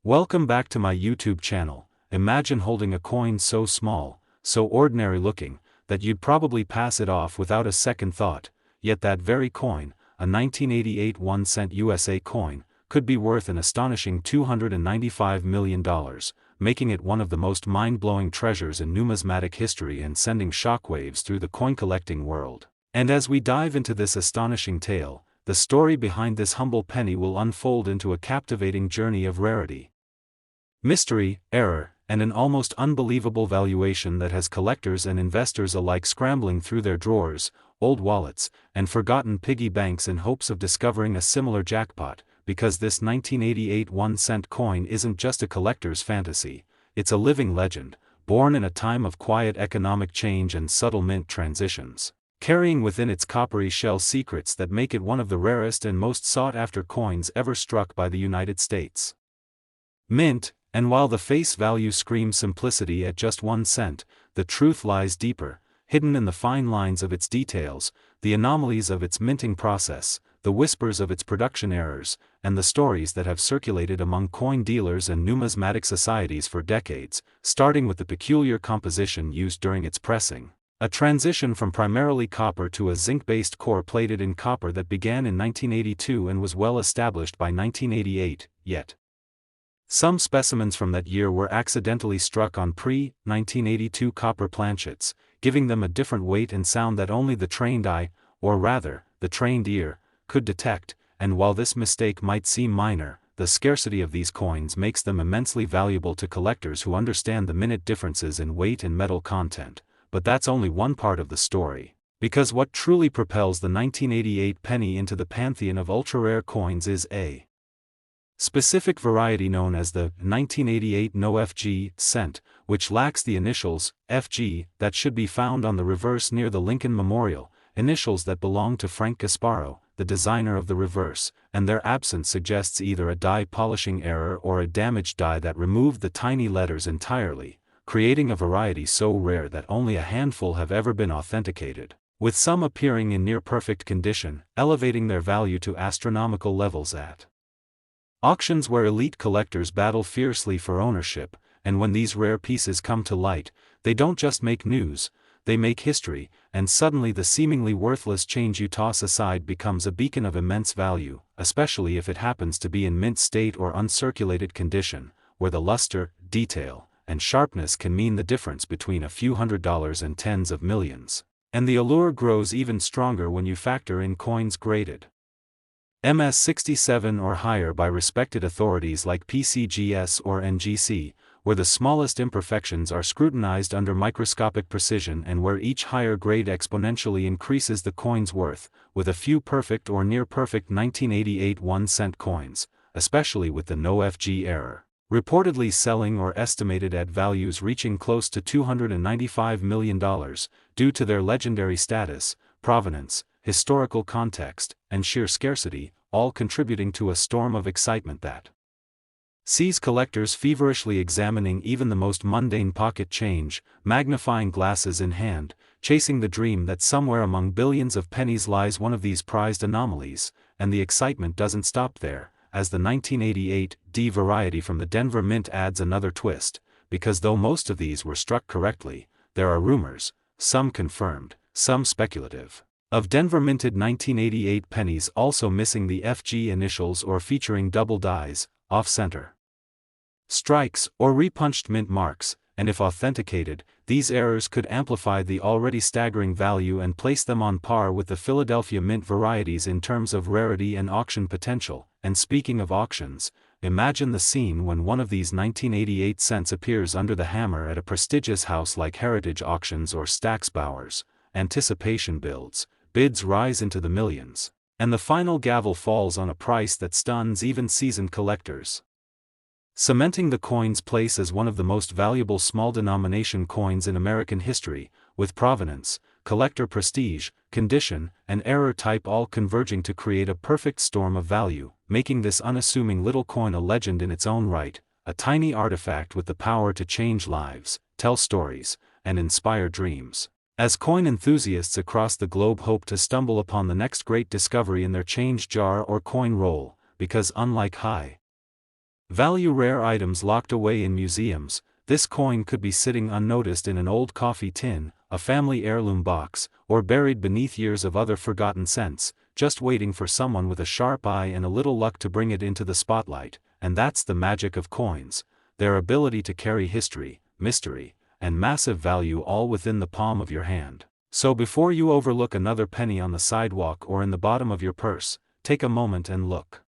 Welcome back to my YouTube channel. Imagine holding a coin so small, so ordinary looking, that you'd probably pass it off without a second thought, yet that very coin, a 1988 1-cent USA coin, could be worth an astonishing $295 million, making it one of the most mind-blowing treasures in numismatic history and sending shockwaves through the coin-collecting world. And as we dive into this astonishing tale, the story behind this humble penny will unfold into a captivating journey of rarity, mystery, error, and an almost unbelievable valuation that has collectors and investors alike scrambling through their drawers, old wallets, and forgotten piggy banks in hopes of discovering a similar jackpot, because this 1988 1-cent coin isn't just a collector's fantasy, it's a living legend, born in a time of quiet economic change and subtle mint transitions, carrying within its coppery shell secrets that make it one of the rarest and most sought-after coins ever struck by the United States Mint. And while the face value screams simplicity at just 1 cent, the truth lies deeper, hidden in the fine lines of its details, the anomalies of its minting process, the whispers of its production errors, and the stories that have circulated among coin dealers and numismatic societies for decades, starting with the peculiar composition used during its pressing, a transition from primarily copper to a zinc-based core plated in copper that began in 1982 and was well established by 1988, yet some specimens from that year were accidentally struck on pre-1982 copper planchets, giving them a different weight and sound that only the trained eye, or rather, the trained ear, could detect, and while this mistake might seem minor, the scarcity of these coins makes them immensely valuable to collectors who understand the minute differences in weight and metal content. But that's only one part of the story, because what truly propels the 1988 penny into the pantheon of ultra-rare coins is a specific variety known as the 1988 No FG cent, which lacks the initials FG that should be found on the reverse near the Lincoln Memorial, initials that belong to Frank Gasparo, the designer of the reverse, and their absence suggests either a die polishing error or a damaged die that removed the tiny letters entirely, creating a variety so rare that only a handful have ever been authenticated, with some appearing in near-perfect condition, elevating their value to astronomical levels at auctions where elite collectors battle fiercely for ownership. And when these rare pieces come to light, they don't just make news, they make history, and suddenly the seemingly worthless change you toss aside becomes a beacon of immense value, especially if it happens to be in mint state or uncirculated condition, where the luster, detail, and sharpness can mean the difference between a few $100s and tens of millions. And the allure grows even stronger when you factor in coins graded MS-67 or higher by respected authorities like PCGS or NGC, where the smallest imperfections are scrutinized under microscopic precision and where each higher grade exponentially increases the coin's worth, with a few perfect or near-perfect 1988 1-cent coins, especially with the no FG error, reportedly selling or estimated at values reaching close to $295 million, due to their legendary status, provenance, historical context, and sheer scarcity, all contributing to a storm of excitement that sees collectors feverishly examining even the most mundane pocket change, magnifying glasses in hand, chasing the dream that somewhere among billions of pennies lies one of these prized anomalies. And the excitement doesn't stop there, as the 1988 D variety from the Denver Mint adds another twist, because though most of these were struck correctly, there are rumors, some confirmed, some speculative, of Denver-minted 1988 pennies also missing the FG initials or featuring double dies, off-center strikes, or repunched mint marks, and if authenticated, these errors could amplify the already staggering value and place them on par with the Philadelphia Mint varieties in terms of rarity and auction potential. And speaking of auctions, imagine the scene when one of these 1988 cents appears under the hammer at a prestigious house like Heritage Auctions or Stack's Bowers. Anticipation builds, bids rise into the millions, and the final gavel falls on a price that stuns even seasoned collectors, cementing the coin's place as one of the most valuable small-denomination coins in American history, with provenance, collector prestige, condition, and error type all converging to create a perfect storm of value, making this unassuming little coin a legend in its own right, a tiny artifact with the power to change lives, tell stories, and inspire dreams. As coin enthusiasts across the globe hope to stumble upon the next great discovery in their change jar or coin roll, because unlike high Value rare items locked away in museums. This coin could be sitting unnoticed in an old coffee tin, a family heirloom box, or buried beneath years of other forgotten cents, just waiting for someone with a sharp eye and a little luck to bring it into the spotlight. And that's the magic of coins, their ability to carry history, mystery, and massive value all within the palm of your hand. So before you overlook another penny on the sidewalk or in the bottom of your purse, take a moment and look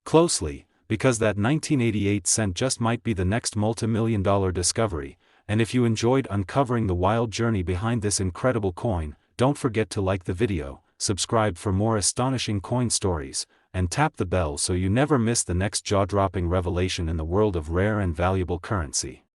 closely, because that 1988 cent just might be the next multi-million-dollar discovery. And if you enjoyed uncovering the wild journey behind this incredible coin, don't forget to like the video, subscribe for more astonishing coin stories, and tap the bell so you never miss the next jaw-dropping revelation in the world of rare and valuable currency.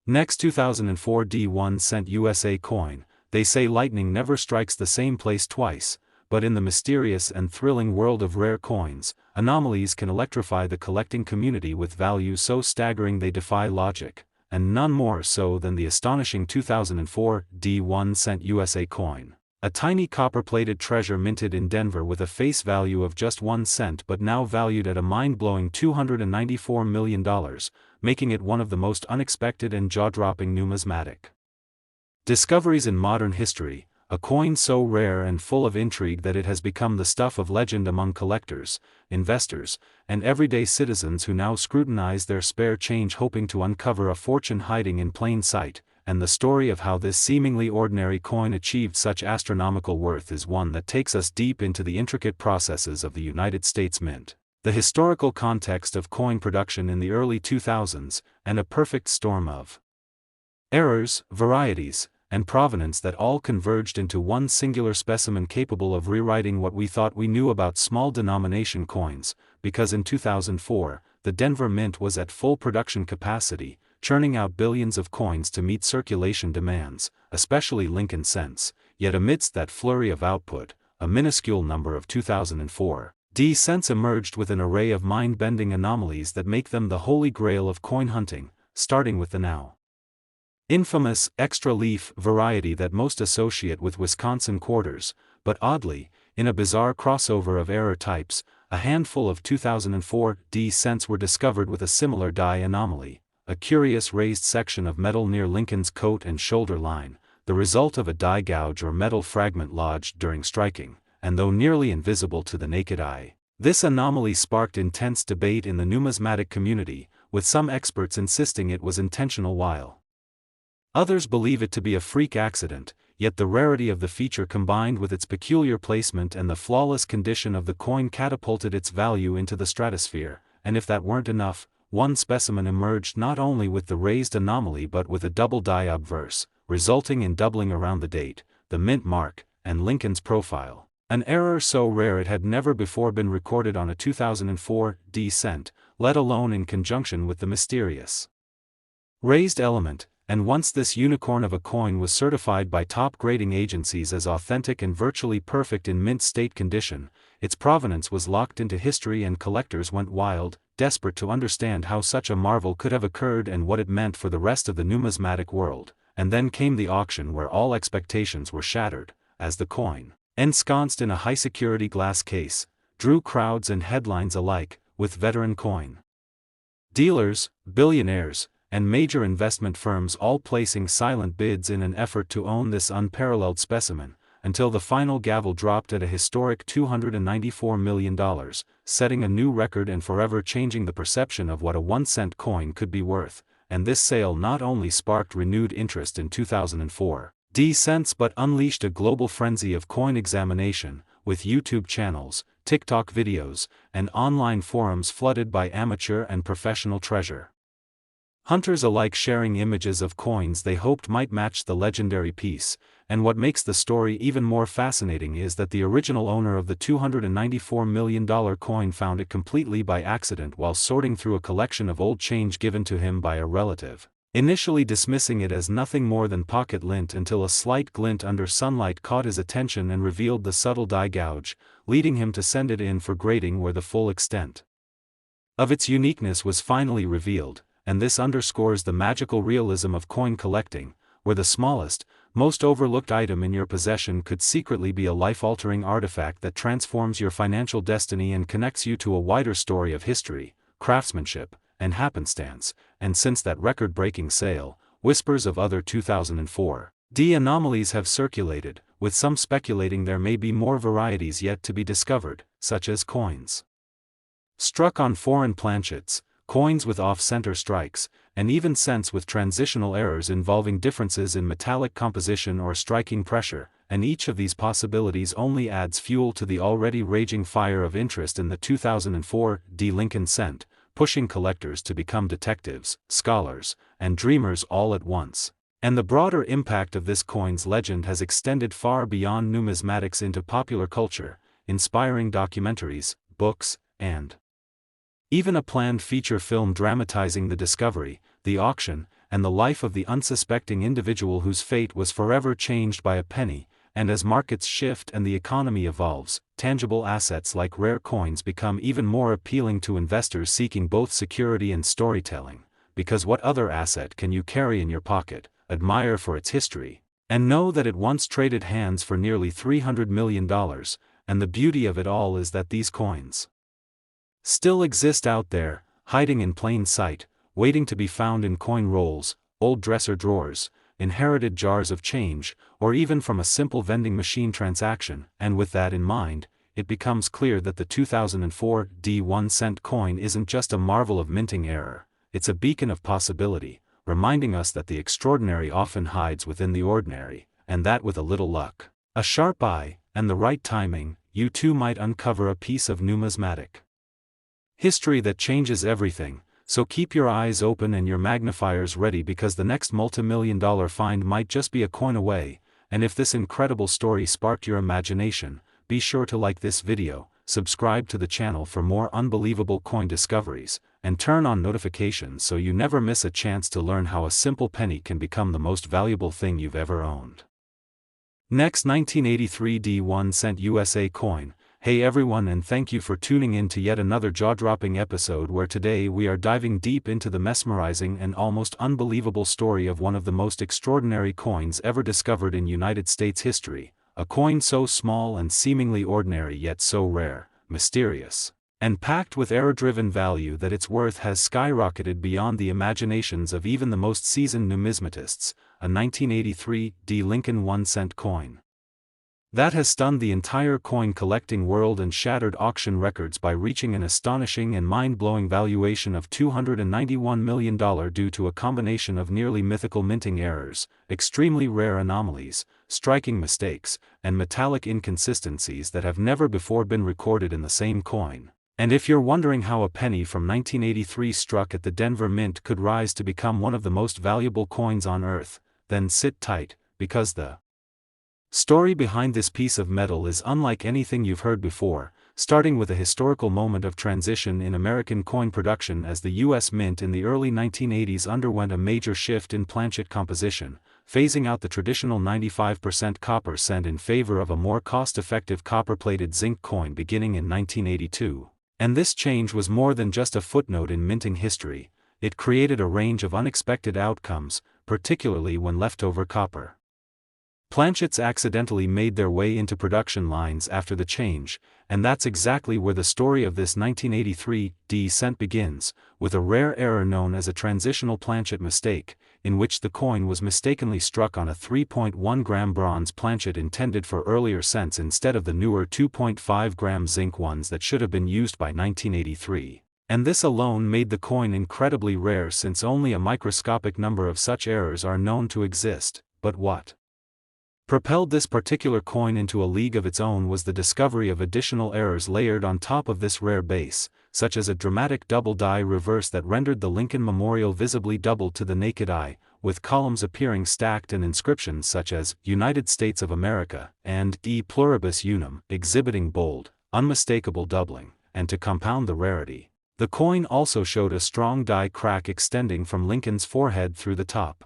Next, 2004 D1 cent USA coin. They say lightning never strikes the same place twice, but in the mysterious and thrilling world of rare coins, anomalies can electrify the collecting community with value so staggering they defy logic, and none more so than the astonishing 2004 D1 cent USA coin. A tiny copper-plated treasure minted in Denver with a face value of just 1 cent but now valued at a mind-blowing $294 million, making it one of the most unexpected and jaw-dropping numismatic discoveries in modern history. A coin so rare and full of intrigue that it has become the stuff of legend among collectors, investors, and everyday citizens who now scrutinize their spare change hoping to uncover a fortune hiding in plain sight. And the story of how this seemingly ordinary coin achieved such astronomical worth is one that takes us deep into the intricate processes of the United States Mint, the historical context of coin production in the early 2000s, and a perfect storm of errors, varieties, and provenance that all converged into one singular specimen capable of rewriting what we thought we knew about small denomination coins. Because in 2004, the Denver Mint was at full production capacity, churning out billions of coins to meet circulation demands, especially Lincoln cents. Yet amidst that flurry of output, a minuscule number of 2004 D cents emerged with an array of mind-bending anomalies that make them the holy grail of coin hunting, starting with the now infamous extra leaf variety that most associate with Wisconsin quarters. But oddly, in a bizarre crossover of error types, a handful of 2004 D cents were discovered with a similar die anomaly, a curious raised section of metal near Lincoln's coat and shoulder line, the result of a die gouge or metal fragment lodged during striking. And though nearly invisible to the naked eye, this anomaly sparked intense debate in the numismatic community, with some experts insisting it was intentional while others believe it to be a freak accident. Yet the rarity of the feature combined with its peculiar placement and the flawless condition of the coin catapulted its value into the stratosphere. And if that weren't enough, one specimen emerged not only with the raised anomaly but with a double die obverse, resulting in doubling around the date, the mint mark, and Lincoln's profile. An error so rare it had never before been recorded on a 2004 D cent, let alone in conjunction with the mysterious raised element. And once this unicorn of a coin was certified by top grading agencies as authentic and virtually perfect in mint state condition, its provenance was locked into history and collectors went wild, desperate to understand how such a marvel could have occurred and what it meant for the rest of the numismatic world. And then came the auction where all expectations were shattered, as the coin, ensconced in a high-security glass case, drew crowds and headlines alike, with veteran coin dealers, billionaires, and major investment firms all placing silent bids in an effort to own this unparalleled specimen, until the final gavel dropped at a historic $294 million, setting a new record and forever changing the perception of what a 1-cent coin could be worth. And this sale not only sparked renewed interest in 2004 D cents but unleashed a global frenzy of coin examination, with YouTube channels, TikTok videos, and online forums flooded by amateur and professional treasure hunters alike sharing images of coins they hoped might match the legendary piece. And what makes the story even more fascinating is that the original owner of the $294 million coin found it completely by accident while sorting through a collection of old change given to him by a relative, initially dismissing it as nothing more than pocket lint until a slight glint under sunlight caught his attention and revealed the subtle die gouge, leading him to send it in for grading where the full extent of its uniqueness was finally revealed. And this underscores the magical realism of coin collecting, where the smallest, most overlooked item in your possession could secretly be a life-altering artifact that transforms your financial destiny and connects you to a wider story of history, craftsmanship, and happenstance, and since that record-breaking sale, whispers of other 2004 D anomalies have circulated, with some speculating there may be more varieties yet to be discovered, such as coins struck on foreign planchets, coins with off-center strikes, and even cents with transitional errors involving differences in metallic composition or striking pressure, and each of these possibilities only adds fuel to the already raging fire of interest in the 2004 D Lincoln cent, pushing collectors to become detectives, scholars, and dreamers all at once. And the broader impact of this coin's legend has extended far beyond numismatics into popular culture, inspiring documentaries, books, and even a planned feature film dramatizing the discovery, the auction, and the life of the unsuspecting individual whose fate was forever changed by a penny. And as markets shift and the economy evolves, tangible assets like rare coins become even more appealing to investors seeking both security and storytelling, because what other asset can you carry in your pocket, admire for its history, and know that it once traded hands for nearly $300 million, and the beauty of it all is that these coins still exist out there, hiding in plain sight, waiting to be found in coin rolls, old dresser drawers, inherited jars of change, or even from a simple vending machine transaction. And with that in mind, it becomes clear that the 2004 D 1-cent coin isn't just a marvel of minting error, it's a beacon of possibility, reminding us that the extraordinary often hides within the ordinary, and that with a little luck, a sharp eye, and the right timing, you too might uncover a piece of numismatic history that changes everything. So keep your eyes open and your magnifiers ready, because the next multi-million-dollar find might just be a coin away. And if this incredible story sparked your imagination, be sure to like this video, subscribe to the channel for more unbelievable coin discoveries, and turn on notifications so you never miss a chance to learn how a simple penny can become the most valuable thing you've ever owned. Next, 1983 D 1-cent USA coin. Hey everyone, and thank you for tuning in to yet another jaw-dropping episode where today we are diving deep into the mesmerizing and almost unbelievable story of one of the most extraordinary coins ever discovered in United States history, a coin so small and seemingly ordinary yet so rare, mysterious, and packed with error-driven value that its worth has skyrocketed beyond the imaginations of even the most seasoned numismatists, a 1983 D Lincoln 1-cent coin that has stunned the entire coin collecting world and shattered auction records by reaching an astonishing and mind-blowing valuation of $291 million due to a combination of nearly mythical minting errors, extremely rare anomalies, striking mistakes, and metallic inconsistencies that have never before been recorded in the same coin. And if you're wondering how a penny from 1983 struck at the Denver Mint could rise to become one of the most valuable coins on Earth, then sit tight, because the story behind this piece of metal is unlike anything you've heard before, starting with a historical moment of transition in American coin production as the U.S. Mint in the early 1980s underwent a major shift in planchet composition, phasing out the traditional 95% copper cent in favor of a more cost-effective copper-plated zinc coin beginning in 1982. And this change was more than just a footnote in minting history, it created a range of unexpected outcomes, particularly when leftover copper planchets accidentally made their way into production lines after the change, and that's exactly where the story of this 1983 D cent begins, with a rare error known as a transitional planchet mistake, in which the coin was mistakenly struck on a 3.1-gram bronze planchet intended for earlier cents instead of the newer 2.5-gram zinc ones that should have been used by 1983. And this alone made the coin incredibly rare, since only a microscopic number of such errors are known to exist. But what propelled this particular coin into a league of its own was the discovery of additional errors layered on top of this rare base, such as a dramatic double die reverse that rendered the Lincoln Memorial visibly double to the naked eye, with columns appearing stacked and inscriptions such as United States of America and E Pluribus Unum exhibiting bold, unmistakable doubling. And to compound the rarity, the coin also showed a strong die crack extending from Lincoln's forehead through the top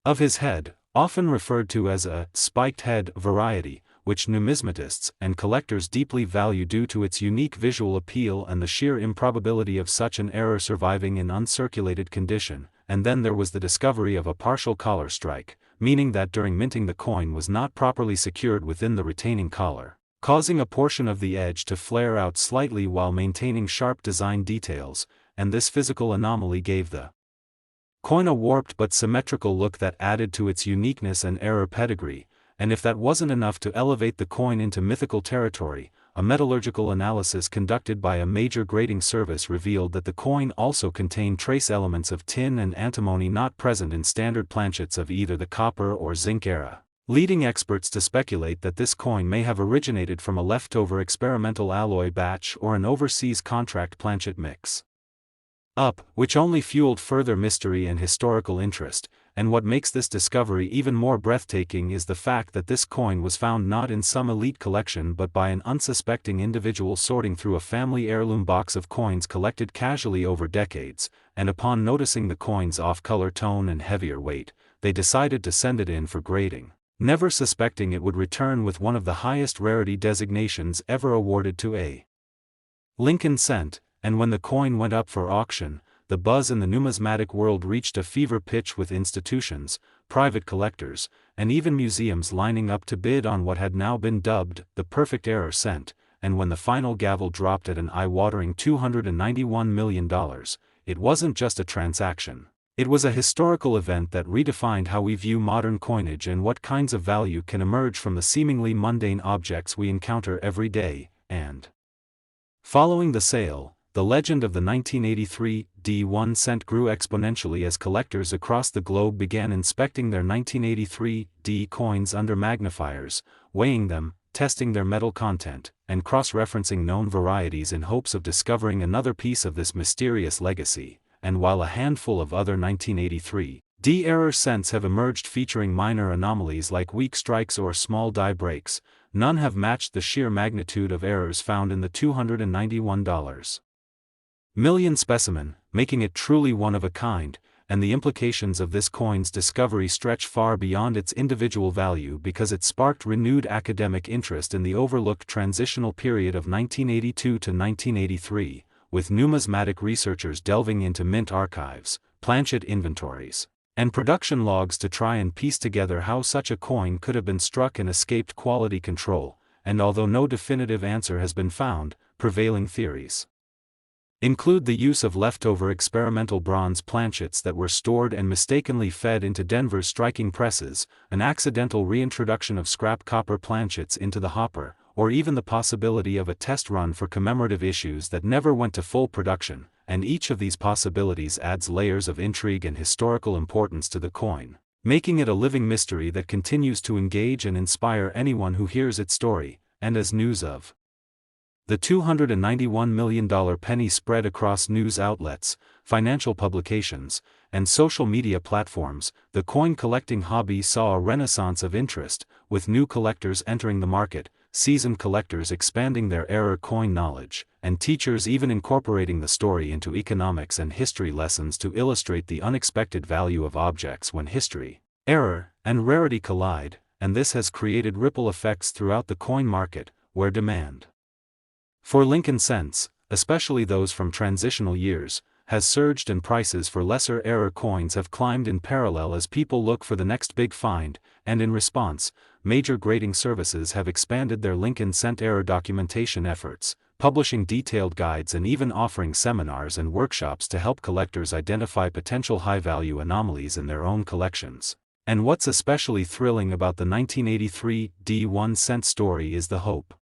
of his head, often referred to as a spiked head variety, which numismatists and collectors deeply value due to its unique visual appeal and the sheer improbability of such an error surviving in uncirculated condition. And then there was the discovery of a partial collar strike, meaning that during minting the coin was not properly secured within the retaining collar, causing a portion of the edge to flare out slightly while maintaining sharp design details, and this physical anomaly gave the coin a warped but symmetrical look that added to its uniqueness and error pedigree. And if that wasn't enough to elevate the coin into mythical territory, a metallurgical analysis conducted by a major grading service revealed that the coin also contained trace elements of tin and antimony not present in standard planchets of either the copper or zinc era, leading experts to speculate that this coin may have originated from a leftover experimental alloy batch or an overseas contract planchet mix. Which only fueled further mystery and historical interest. And what makes this discovery even more breathtaking is the fact that this coin was found not in some elite collection but by an unsuspecting individual sorting through a family heirloom box of coins collected casually over decades, and upon noticing the coin's off-color tone and heavier weight, they decided to send it in for grading, never suspecting it would return with one of the highest rarity designations ever awarded to a Lincoln cent. And when the coin went up for auction, the buzz in the numismatic world reached a fever pitch with institutions, private collectors, and even museums lining up to bid on what had now been dubbed the perfect error cent. And when the final gavel dropped at an eye-watering $291 million, it wasn't just a transaction. It was a historical event that redefined how we view modern coinage and what kinds of value can emerge from the seemingly mundane objects we encounter every day. And following the sale, the legend of the 1983 D1 cent grew exponentially as collectors across the globe began inspecting their 1983 D coins under magnifiers, weighing them, testing their metal content, and cross-referencing known varieties in hopes of discovering another piece of this mysterious legacy. And while a handful of other 1983 D error cents have emerged featuring minor anomalies like weak strikes or small die breaks, none have matched the sheer magnitude of errors found in the $291 million specimen, making it truly one of a kind. And the implications of this coin's discovery stretch far beyond its individual value because it sparked renewed academic interest in the overlooked transitional period of 1982 to 1983, with numismatic researchers delving into mint archives, planchet inventories, and production logs to try and piece together how such a coin could have been struck and escaped quality control. And although no definitive answer has been found, prevailing theories include the use of leftover experimental bronze planchets that were stored and mistakenly fed into Denver's striking presses, an accidental reintroduction of scrap copper planchets into the hopper, or even the possibility of a test run for commemorative issues that never went to full production. And each of these possibilities adds layers of intrigue and historical importance to the coin, making it a living mystery that continues to engage and inspire anyone who hears its story. And as news of the $291 million penny spread across news outlets, financial publications, and social media platforms, the coin collecting hobby saw a renaissance of interest, with new collectors entering the market, seasoned collectors expanding their error coin knowledge, and teachers even incorporating the story into economics and history lessons to illustrate the unexpected value of objects when history, error, and rarity collide. And this has created ripple effects throughout the coin market, where demand for Lincoln cents, especially those from transitional years, has surged and prices for lesser error coins have climbed in parallel as people look for the next big find. And in response, major grading services have expanded their Lincoln cent error documentation efforts, publishing detailed guides and even offering seminars and workshops to help collectors identify potential high-value anomalies in their own collections. And what's especially thrilling about the 1983 D1 cent story is the hope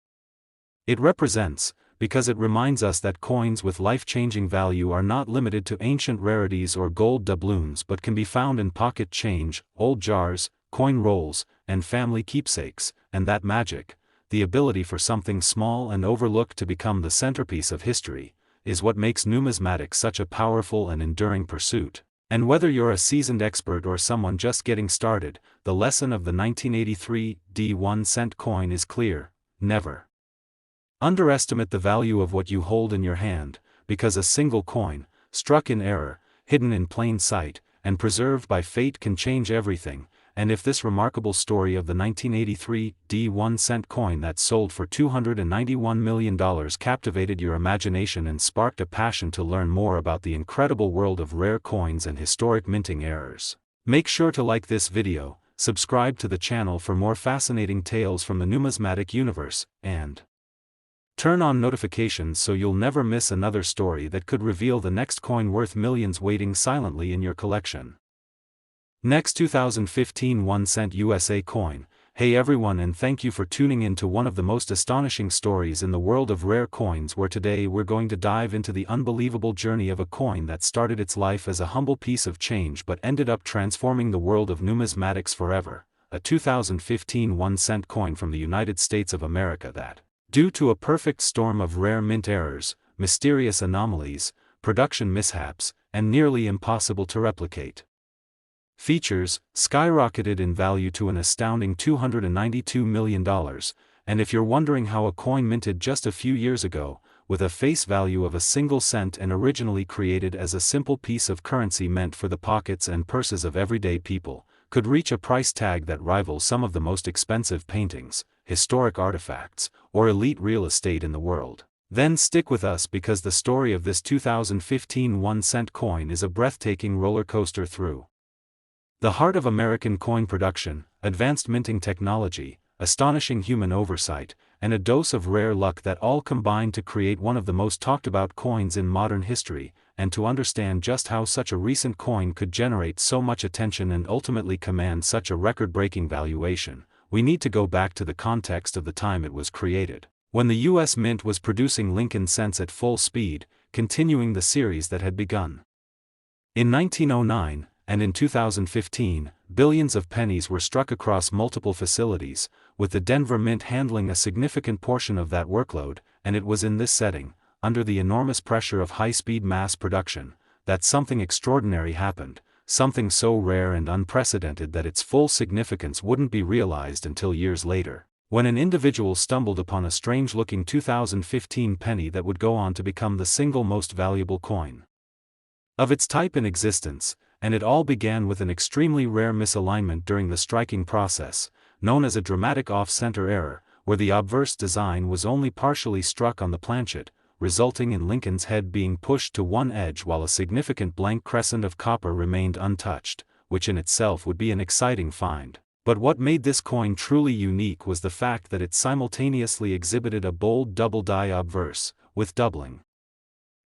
it represents, because it reminds us that coins with life-changing value are not limited to ancient rarities or gold doubloons but can be found in pocket change, old jars, coin rolls, and family keepsakes. And that magic, the ability for something small and overlooked to become the centerpiece of history, is what makes numismatics such a powerful and enduring pursuit. And whether you're a seasoned expert or someone just getting started, the lesson of the 1983 D1 cent coin is clear: never underestimate the value of what you hold in your hand, because a single coin, struck in error, hidden in plain sight, and preserved by fate can change everything. And if this remarkable story of the 1983 D1 cent coin that sold for $291 million captivated your imagination and sparked a passion to learn more about the incredible world of rare coins and historic minting errors, make sure to like this video, subscribe to the channel for more fascinating tales from the numismatic universe, and turn on notifications so you'll never miss another story that could reveal the next coin worth millions waiting silently in your collection. Next, 2015 1-cent USA coin. Hey everyone, and thank you for tuning in to one of the most astonishing stories in the world of rare coins, where today we're going to dive into the unbelievable journey of a coin that started its life as a humble piece of change but ended up transforming the world of numismatics forever. A 2015 1-cent coin from the United States of America that, due to a perfect storm of rare mint errors, mysterious anomalies, production mishaps, and nearly impossible to replicate features, skyrocketed in value to an astounding $292 million, and if you're wondering how a coin minted just a few years ago, with a face value of a single cent and originally created as a simple piece of currency meant for the pockets and purses of everyday people, could reach a price tag that rivals some of the most expensive paintings, historic artifacts, or elite real estate in the world, then stick with us, because the story of this 2015 1-cent coin is a breathtaking roller coaster through the heart of American coin production, advanced minting technology, astonishing human oversight, and a dose of rare luck that all combine to create one of the most talked about coins in modern history. And to understand just how such a recent coin could generate so much attention and ultimately command such a record-breaking valuation, we need to go back to the context of the time it was created, when the U.S. Mint was producing Lincoln cents at full speed, continuing the series that had begun in 1909. And in 2015, billions of pennies were struck across multiple facilities, with the Denver Mint handling a significant portion of that workload. And it was in this setting, under the enormous pressure of high-speed mass production, that something extraordinary happened, something so rare and unprecedented that its full significance wouldn't be realized until years later, when an individual stumbled upon a strange-looking 2015 penny that would go on to become the single most valuable coin of its type in existence. And it all began with an extremely rare misalignment during the striking process, known as a dramatic off-center error, where the obverse design was only partially struck on the planchet, resulting in Lincoln's head being pushed to one edge while a significant blank crescent of copper remained untouched, which in itself would be an exciting find. But what made this coin truly unique was the fact that it simultaneously exhibited a bold double-die obverse, with doubling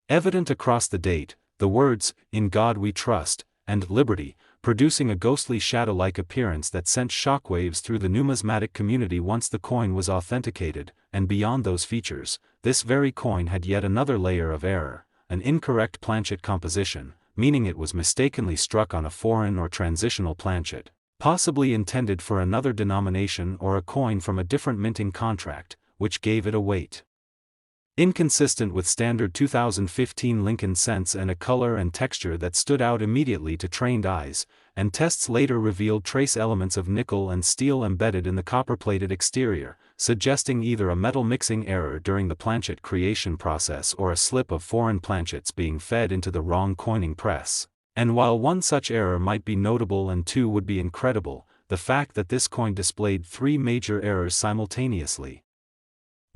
evident across the date, the words, "In God We Trust," and "Liberty," producing a ghostly shadow-like appearance that sent shockwaves through the numismatic community once the coin was authenticated. And beyond those features, this very coin had yet another layer of error, an incorrect planchet composition, meaning it was mistakenly struck on a foreign or transitional planchet, possibly intended for another denomination or a coin from a different minting contract, which gave it a weight inconsistent with standard 2015 Lincoln cents and a color and texture that stood out immediately to trained eyes. And tests later revealed trace elements of nickel and steel embedded in the copper-plated exterior, suggesting either a metal mixing error during the planchet creation process or a slip of foreign planchets being fed into the wrong coining press. And while one such error might be notable and two would be incredible, the fact that this coin displayed three major errors simultaneously,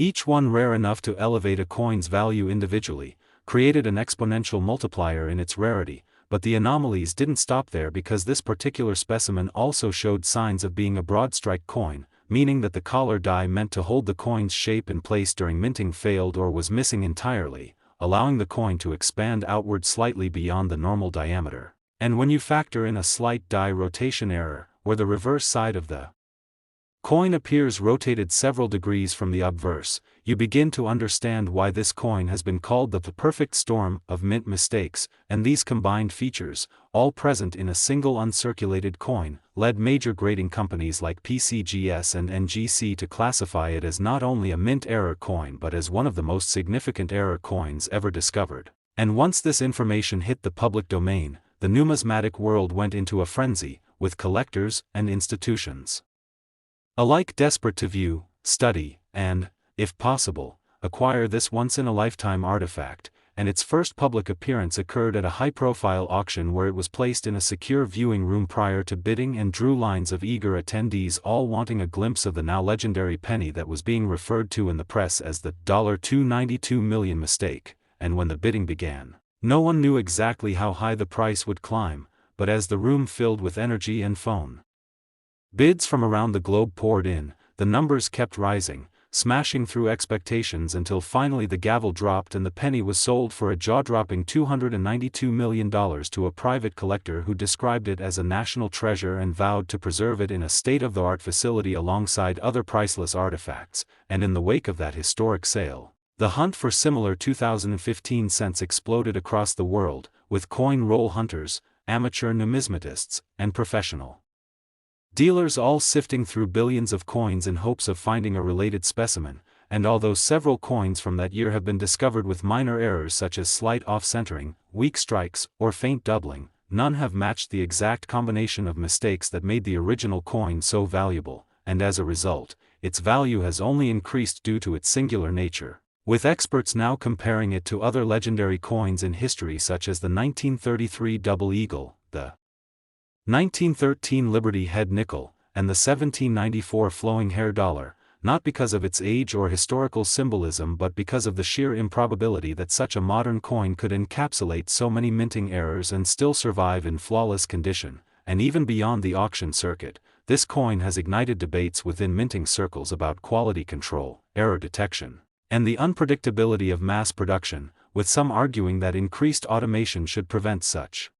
each one rare enough to elevate a coin's value individually, created an exponential multiplier in its rarity. But the anomalies didn't stop there, because this particular specimen also showed signs of being a broad-strike coin, meaning that the collar die meant to hold the coin's shape in place during minting failed or was missing entirely, allowing the coin to expand outward slightly beyond the normal diameter. And when you factor in a slight die rotation error, where the reverse side of the coin appears rotated several degrees from the obverse, you begin to understand why this coin has been called the perfect storm of mint mistakes. And these combined features, all present in a single uncirculated coin, led major grading companies like PCGS and NGC to classify it as not only a mint error coin but as one of the most significant error coins ever discovered. And once this information hit the public domain, the numismatic world went into a frenzy, with collectors and institutions alike desperate to view, study, and, if possible, acquire this once-in-a-lifetime artifact. And its first public appearance occurred at a high-profile auction where it was placed in a secure viewing room prior to bidding and drew lines of eager attendees, all wanting a glimpse of the now legendary penny that was being referred to in the press as the $292 million mistake. And when the bidding began, no one knew exactly how high the price would climb, but as the room filled with energy and phone Bids from around the globe poured in, the numbers kept rising, smashing through expectations until finally the gavel dropped and the penny was sold for a jaw-dropping $292 million to a private collector who described it as a national treasure and vowed to preserve it in a state-of-the-art facility alongside other priceless artifacts. And in the wake of that historic sale, the hunt for similar 2015 cents exploded across the world, with coin roll hunters, amateur numismatists, and professional dealers all sifting through billions of coins in hopes of finding a related specimen. And although several coins from that year have been discovered with minor errors such as slight off-centering, weak strikes, or faint doubling, none have matched the exact combination of mistakes that made the original coin so valuable, and as a result, its value has only increased due to its singular nature, with experts now comparing it to other legendary coins in history such as the 1933 Double Eagle, the 1913 Liberty Head Nickel, and the 1794 Flowing Hair Dollar, not because of its age or historical symbolism but because of the sheer improbability that such a modern coin could encapsulate so many minting errors and still survive in flawless condition. And even beyond the auction circuit, this coin has ignited debates within minting circles about quality control, error detection, and the unpredictability of mass production, with some arguing that increased automation should prevent such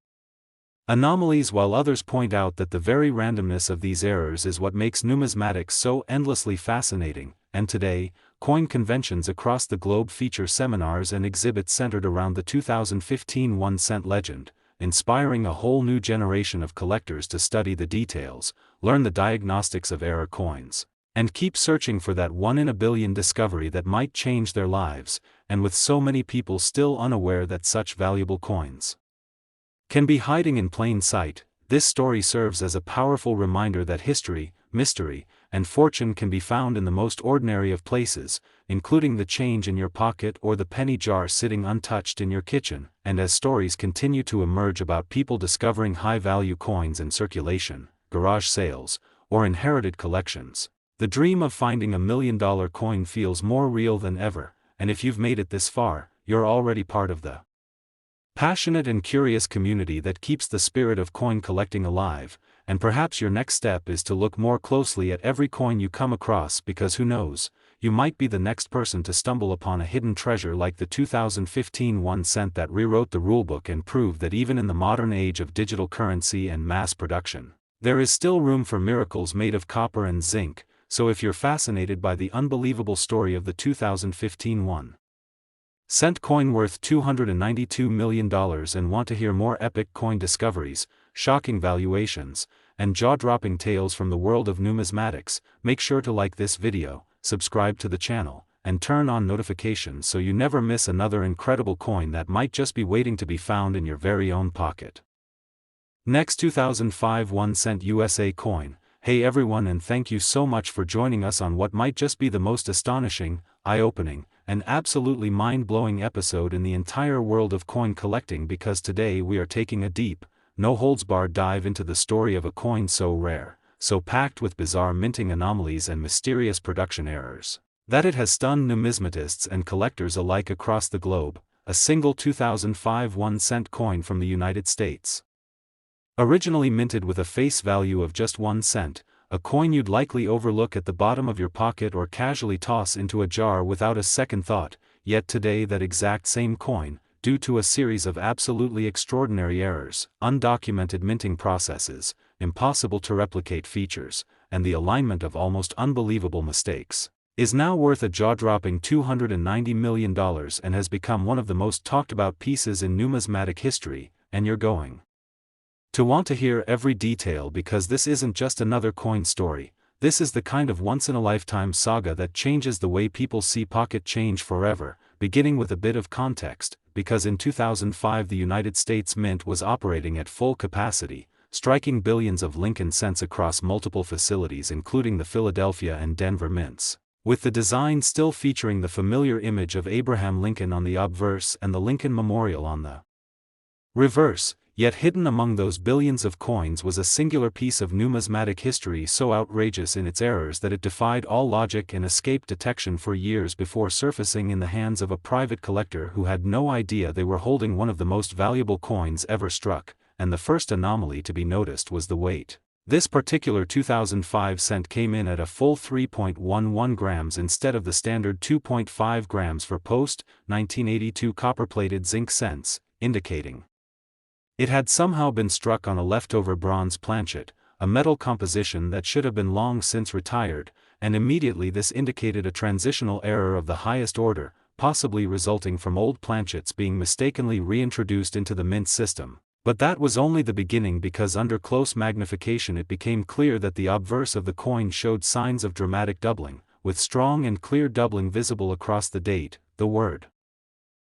anomalies, while others point out that the very randomness of these errors is what makes numismatics so endlessly fascinating. And today, coin conventions across the globe feature seminars and exhibits centered around the 2015 1-cent legend, inspiring a whole new generation of collectors to study the details, learn the diagnostics of error coins, and keep searching for that one-in-a-billion discovery that might change their lives. And with so many people still unaware that such valuable coins can be hiding in plain sight, this story serves as a powerful reminder that history, mystery, and fortune can be found in the most ordinary of places, including the change in your pocket or the penny jar sitting untouched in your kitchen. And as stories continue to emerge about people discovering high-value coins in circulation, garage sales, or inherited collections, the dream of finding $1 million coin feels more real than ever. And if you've made it this far, you're already part of the passionate and curious community that keeps the spirit of coin collecting alive. And perhaps your next step is to look more closely at every coin you come across, because who knows, you might be the next person to stumble upon a hidden treasure like the 2015 1-cent that rewrote the rulebook and proved that even in the modern age of digital currency and mass production, there is still room for miracles made of copper and zinc. So if you're fascinated by the unbelievable story of the 2015 1-cent coin worth $292 million and want to hear more epic coin discoveries, shocking valuations, and jaw-dropping tales from the world of numismatics, make sure to like this video, subscribe to the channel, and turn on notifications so you never miss another incredible coin that might just be waiting to be found in your very own pocket. Next, 2005 1-cent USA coin. Hey everyone, and thank you so much for joining us on what might just be the most astonishing, eye-opening, and absolutely mind-blowing episode in the entire world of coin collecting, because today we are taking a deep, no-holds-barred dive into the story of a coin so rare, so packed with bizarre minting anomalies and mysterious production errors, that it has stunned numismatists and collectors alike across the globe. A single 2005 1-cent coin from the United States. Originally minted with a face value of just 1 cent, a coin you'd likely overlook at the bottom of your pocket or casually toss into a jar without a second thought. Yet today that exact same coin, due to a series of absolutely extraordinary errors, undocumented minting processes, impossible to replicate features, and the alignment of almost unbelievable mistakes, is now worth a jaw-dropping $290 million and has become one of the most talked about pieces in numismatic history. And you're going to want to hear every detail, because this isn't just another coin story. This is the kind of once-in-a-lifetime saga that changes the way people see pocket change forever. Beginning with a bit of context, because in 2005 the United States Mint was operating at full capacity, striking billions of Lincoln cents across multiple facilities including the Philadelphia and Denver mints, with the design still featuring the familiar image of Abraham Lincoln on the obverse and the Lincoln Memorial on the reverse. Yet hidden among those billions of coins was a singular piece of numismatic history so outrageous in its errors that it defied all logic and escaped detection for years before surfacing in the hands of a private collector who had no idea they were holding one of the most valuable coins ever struck. And the first anomaly to be noticed was the weight. This particular 2005 cent came in at a full 3.11 grams instead of the standard 2.5 grams for post-1982 copper-plated zinc cents, indicating it had somehow been struck on a leftover bronze planchet, a metal composition that should have been long since retired, and immediately this indicated a transitional error of the highest order, possibly resulting from old planchets being mistakenly reintroduced into the mint system. But that was only the beginning, because under close magnification it became clear that the obverse of the coin showed signs of dramatic doubling, with strong and clear doubling visible across the date, the word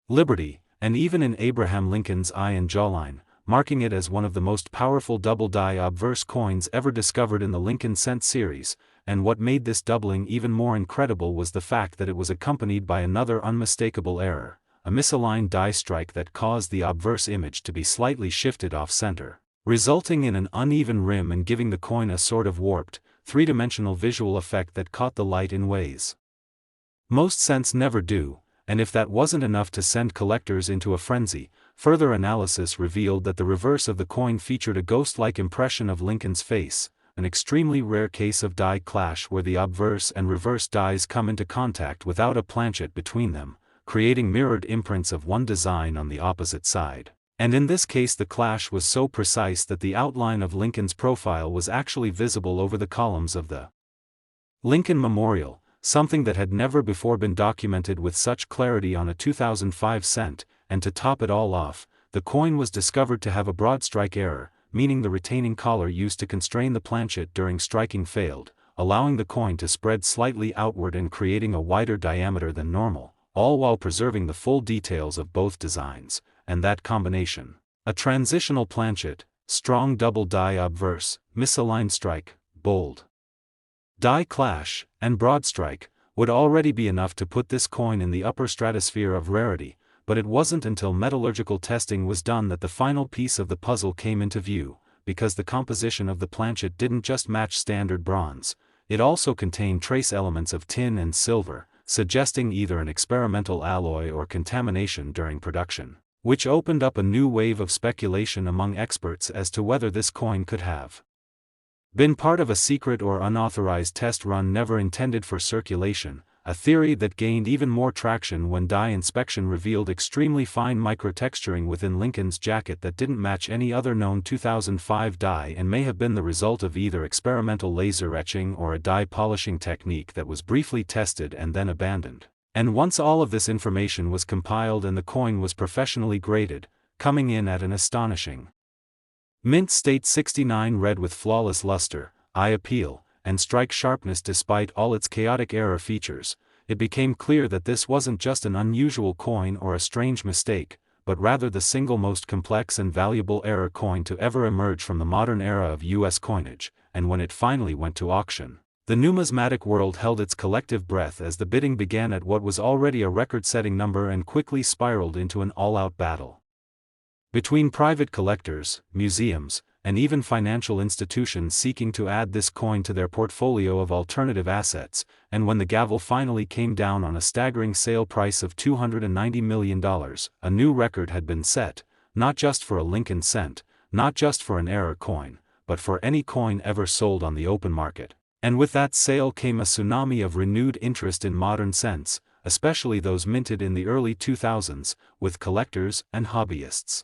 Liberty, and even in Abraham Lincoln's eye and jawline, marking it as one of the most powerful double-die obverse coins ever discovered in the Lincoln cent series. And what made this doubling even more incredible was the fact that it was accompanied by another unmistakable error, a misaligned die strike that caused the obverse image to be slightly shifted off-center, resulting in an uneven rim and giving the coin a sort of warped, three-dimensional visual effect that caught the light in ways most cents never do. And if that wasn't enough to send collectors into a frenzy, further analysis revealed that the reverse of the coin featured a ghost-like impression of Lincoln's face, an extremely rare case of die clash where the obverse and reverse dies come into contact without a planchet between them, creating mirrored imprints of one design on the opposite side. And in this case the clash was so precise that the outline of Lincoln's profile was actually visible over the columns of the Lincoln Memorial, something that had never before been documented with such clarity on a 2005 cent, and to top it all off, the coin was discovered to have a broad strike error, meaning the retaining collar used to constrain the planchet during striking failed, allowing the coin to spread slightly outward and creating a wider diameter than normal, all while preserving the full details of both designs, and that combination, a transitional planchet, strong double die obverse, misaligned strike, bold die clash, and broad strike, would already be enough to put this coin in the upper stratosphere of rarity, but it wasn't until metallurgical testing was done that the final piece of the puzzle came into view, because the composition of the planchet didn't just match standard bronze, it also contained trace elements of tin and silver, suggesting either an experimental alloy or contamination during production, which opened up a new wave of speculation among experts as to whether this coin could have been part of a secret or unauthorized test run never intended for circulation, a theory that gained even more traction when die inspection revealed extremely fine microtexturing within Lincoln's jacket that didn't match any other known 2005 die and may have been the result of either experimental laser etching or a die polishing technique that was briefly tested and then abandoned. And once all of this information was compiled and the coin was professionally graded, coming in at an astonishing mint state 69 red with flawless luster, eye appeal, and strike sharpness despite all its chaotic error features, it became clear that this wasn't just an unusual coin or a strange mistake, but rather the single most complex and valuable error coin to ever emerge from the modern era of U.S. coinage. And when it finally went to auction, the numismatic world held its collective breath as the bidding began at what was already a record-setting number and quickly spiraled into an all-out battle between private collectors, museums, and even financial institutions seeking to add this coin to their portfolio of alternative assets. And when the gavel finally came down on a staggering sale price of $290 million, a new record had been set, not just for a Lincoln cent, not just for an error coin, but for any coin ever sold on the open market. And with that sale came a tsunami of renewed interest in modern cents, especially those minted in the early 2000s, with collectors and hobbyists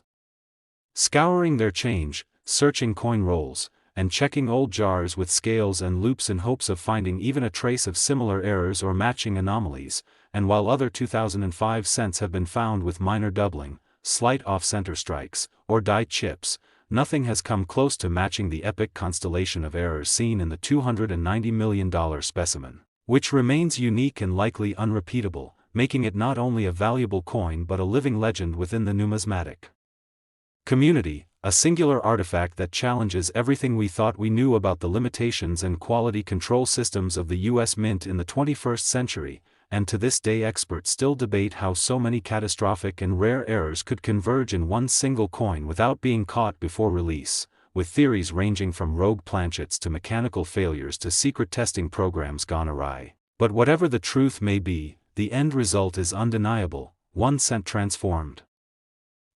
scouring their change, searching coin rolls, and checking old jars with scales and loops in hopes of finding even a trace of similar errors or matching anomalies. And while other 2005 cents have been found with minor doubling, slight off-center strikes, or die chips, nothing has come close to matching the epic constellation of errors seen in the $290 million specimen, which remains unique and likely unrepeatable, making it not only a valuable coin but a living legend within the numismatic community, a singular artifact that challenges everything we thought we knew about the limitations and quality control systems of the U.S. Mint in the 21st century, and to this day experts still debate how so many catastrophic and rare errors could converge in one single coin without being caught before release, with theories ranging from rogue planchets to mechanical failures to secret testing programs gone awry. But whatever the truth may be, the end result is undeniable: 1 cent transformed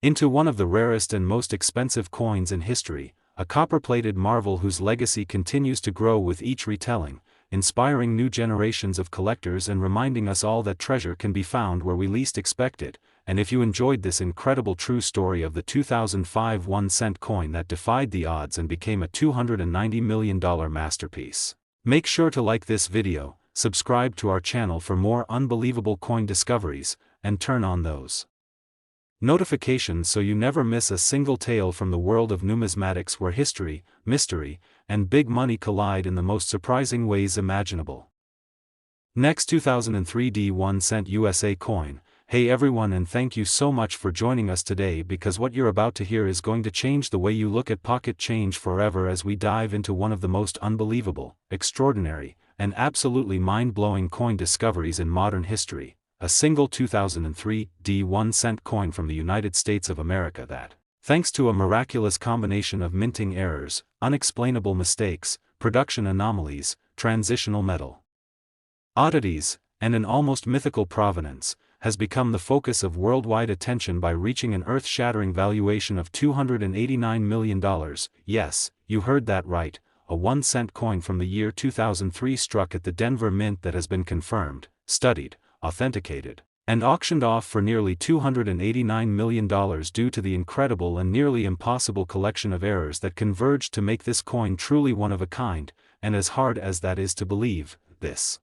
into one of the rarest and most expensive coins in history, a copper-plated marvel whose legacy continues to grow with each retelling, inspiring new generations of collectors and reminding us all that treasure can be found where we least expect it. And if you enjoyed this incredible true story of the 2005 1-cent coin that defied the odds and became a $290 million masterpiece, make sure to like this video, subscribe to our channel for more unbelievable coin discoveries, and turn on those notifications so you never miss a single tale from the world of numismatics where history, mystery, and big money collide in the most surprising ways imaginable. Next, 2003 D1 USA coin. Hey everyone, and thank you so much for joining us today, because what you're about to hear is going to change the way you look at pocket change forever as we dive into one of the most unbelievable, extraordinary, and absolutely mind-blowing coin discoveries in modern history. A single 2003 D1 coin from the United States of America that, thanks to a miraculous combination of minting errors, unexplainable mistakes, production anomalies, transitional metal oddities, and an almost mythical provenance, has become the focus of worldwide attention by reaching an earth-shattering valuation of $289 million. Yes, you heard that right, a 1-cent coin from the year 2003 struck at the Denver Mint that has been confirmed, studied, authenticated, and auctioned off for nearly $289 million due to the incredible and nearly impossible collection of errors that converged to make this coin truly one of a kind. And as hard as that is to believe, this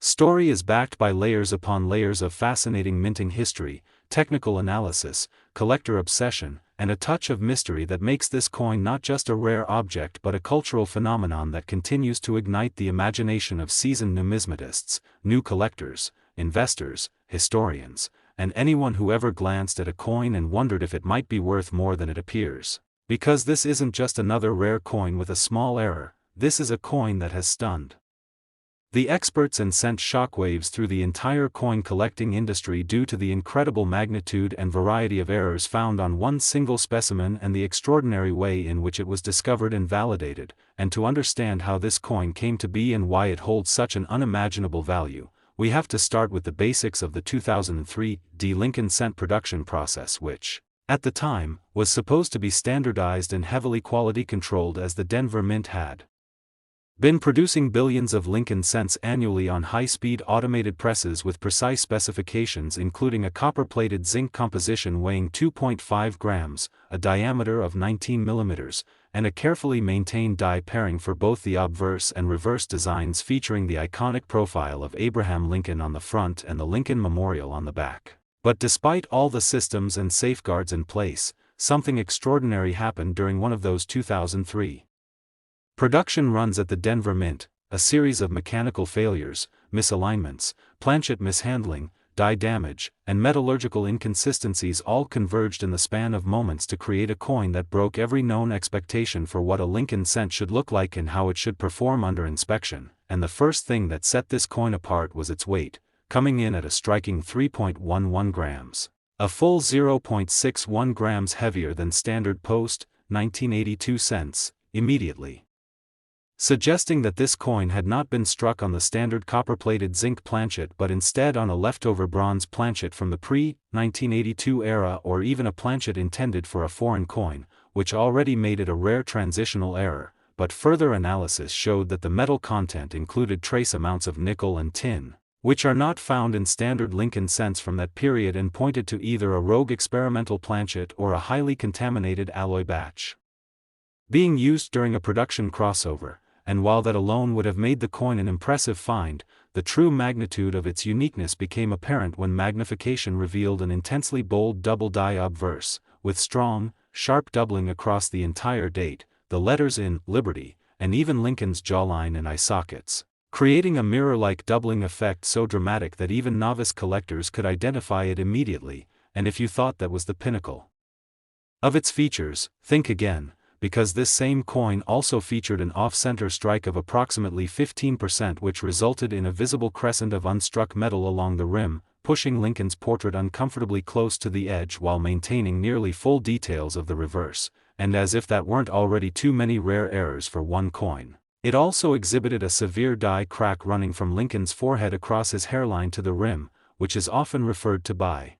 story is backed by layers upon layers of fascinating minting history, technical analysis, collector obsession, and a touch of mystery that makes this coin not just a rare object but a cultural phenomenon that continues to ignite the imagination of seasoned numismatists, new collectors, investors, historians, and anyone who ever glanced at a coin and wondered if it might be worth more than it appears. Because this isn't just another rare coin with a small error, this is a coin that has stunned the experts and sent shockwaves through the entire coin collecting industry due to the incredible magnitude and variety of errors found on one single specimen and the extraordinary way in which it was discovered and validated. And to understand how this coin came to be and why it holds such an unimaginable value, we have to start with the basics of the 2003 D Lincoln cent production process, which, at the time, was supposed to be standardized and heavily quality controlled, as the Denver Mint had been producing billions of Lincoln cents annually on high-speed automated presses with precise specifications, including a copper-plated zinc composition weighing 2.5 grams, a diameter of 19 millimeters, and a carefully maintained die pairing for both the obverse and reverse designs, featuring the iconic profile of Abraham Lincoln on the front and the Lincoln Memorial on the back. But despite all the systems and safeguards in place, something extraordinary happened during one of those 2003 production runs at the Denver Mint. A series of mechanical failures, misalignments, planchet mishandling, die damage, and metallurgical inconsistencies all converged in the span of moments to create a coin that broke every known expectation for what a Lincoln cent should look like and how it should perform under inspection. And the first thing that set this coin apart was its weight, coming in at a striking 3.11 grams, a full 0.61 grams heavier than standard post 1982 cents, immediately suggesting that this coin had not been struck on the standard copper-plated zinc planchet but instead on a leftover bronze planchet from the pre-1982 era, or even a planchet intended for a foreign coin, which already made it a rare transitional error. But further analysis showed that the metal content included trace amounts of nickel and tin, which are not found in standard Lincoln cents from that period, and pointed to either a rogue experimental planchet or a highly contaminated alloy batch being used during a production crossover. And while that alone would have made the coin an impressive find, the true magnitude of its uniqueness became apparent when magnification revealed an intensely bold double die obverse, with strong, sharp doubling across the entire date, the letters in Liberty, and even Lincoln's jawline and eye sockets, creating a mirror-like doubling effect so dramatic that even novice collectors could identify it immediately. And if you thought that was the pinnacle of its features, think again, because this same coin also featured an off-center strike of approximately 15%, which resulted in a visible crescent of unstruck metal along the rim, pushing Lincoln's portrait uncomfortably close to the edge while maintaining nearly full details of the reverse. And as if that weren't already too many rare errors for one coin, it also exhibited a severe die crack running from Lincoln's forehead across his hairline to the rim, which is often referred to by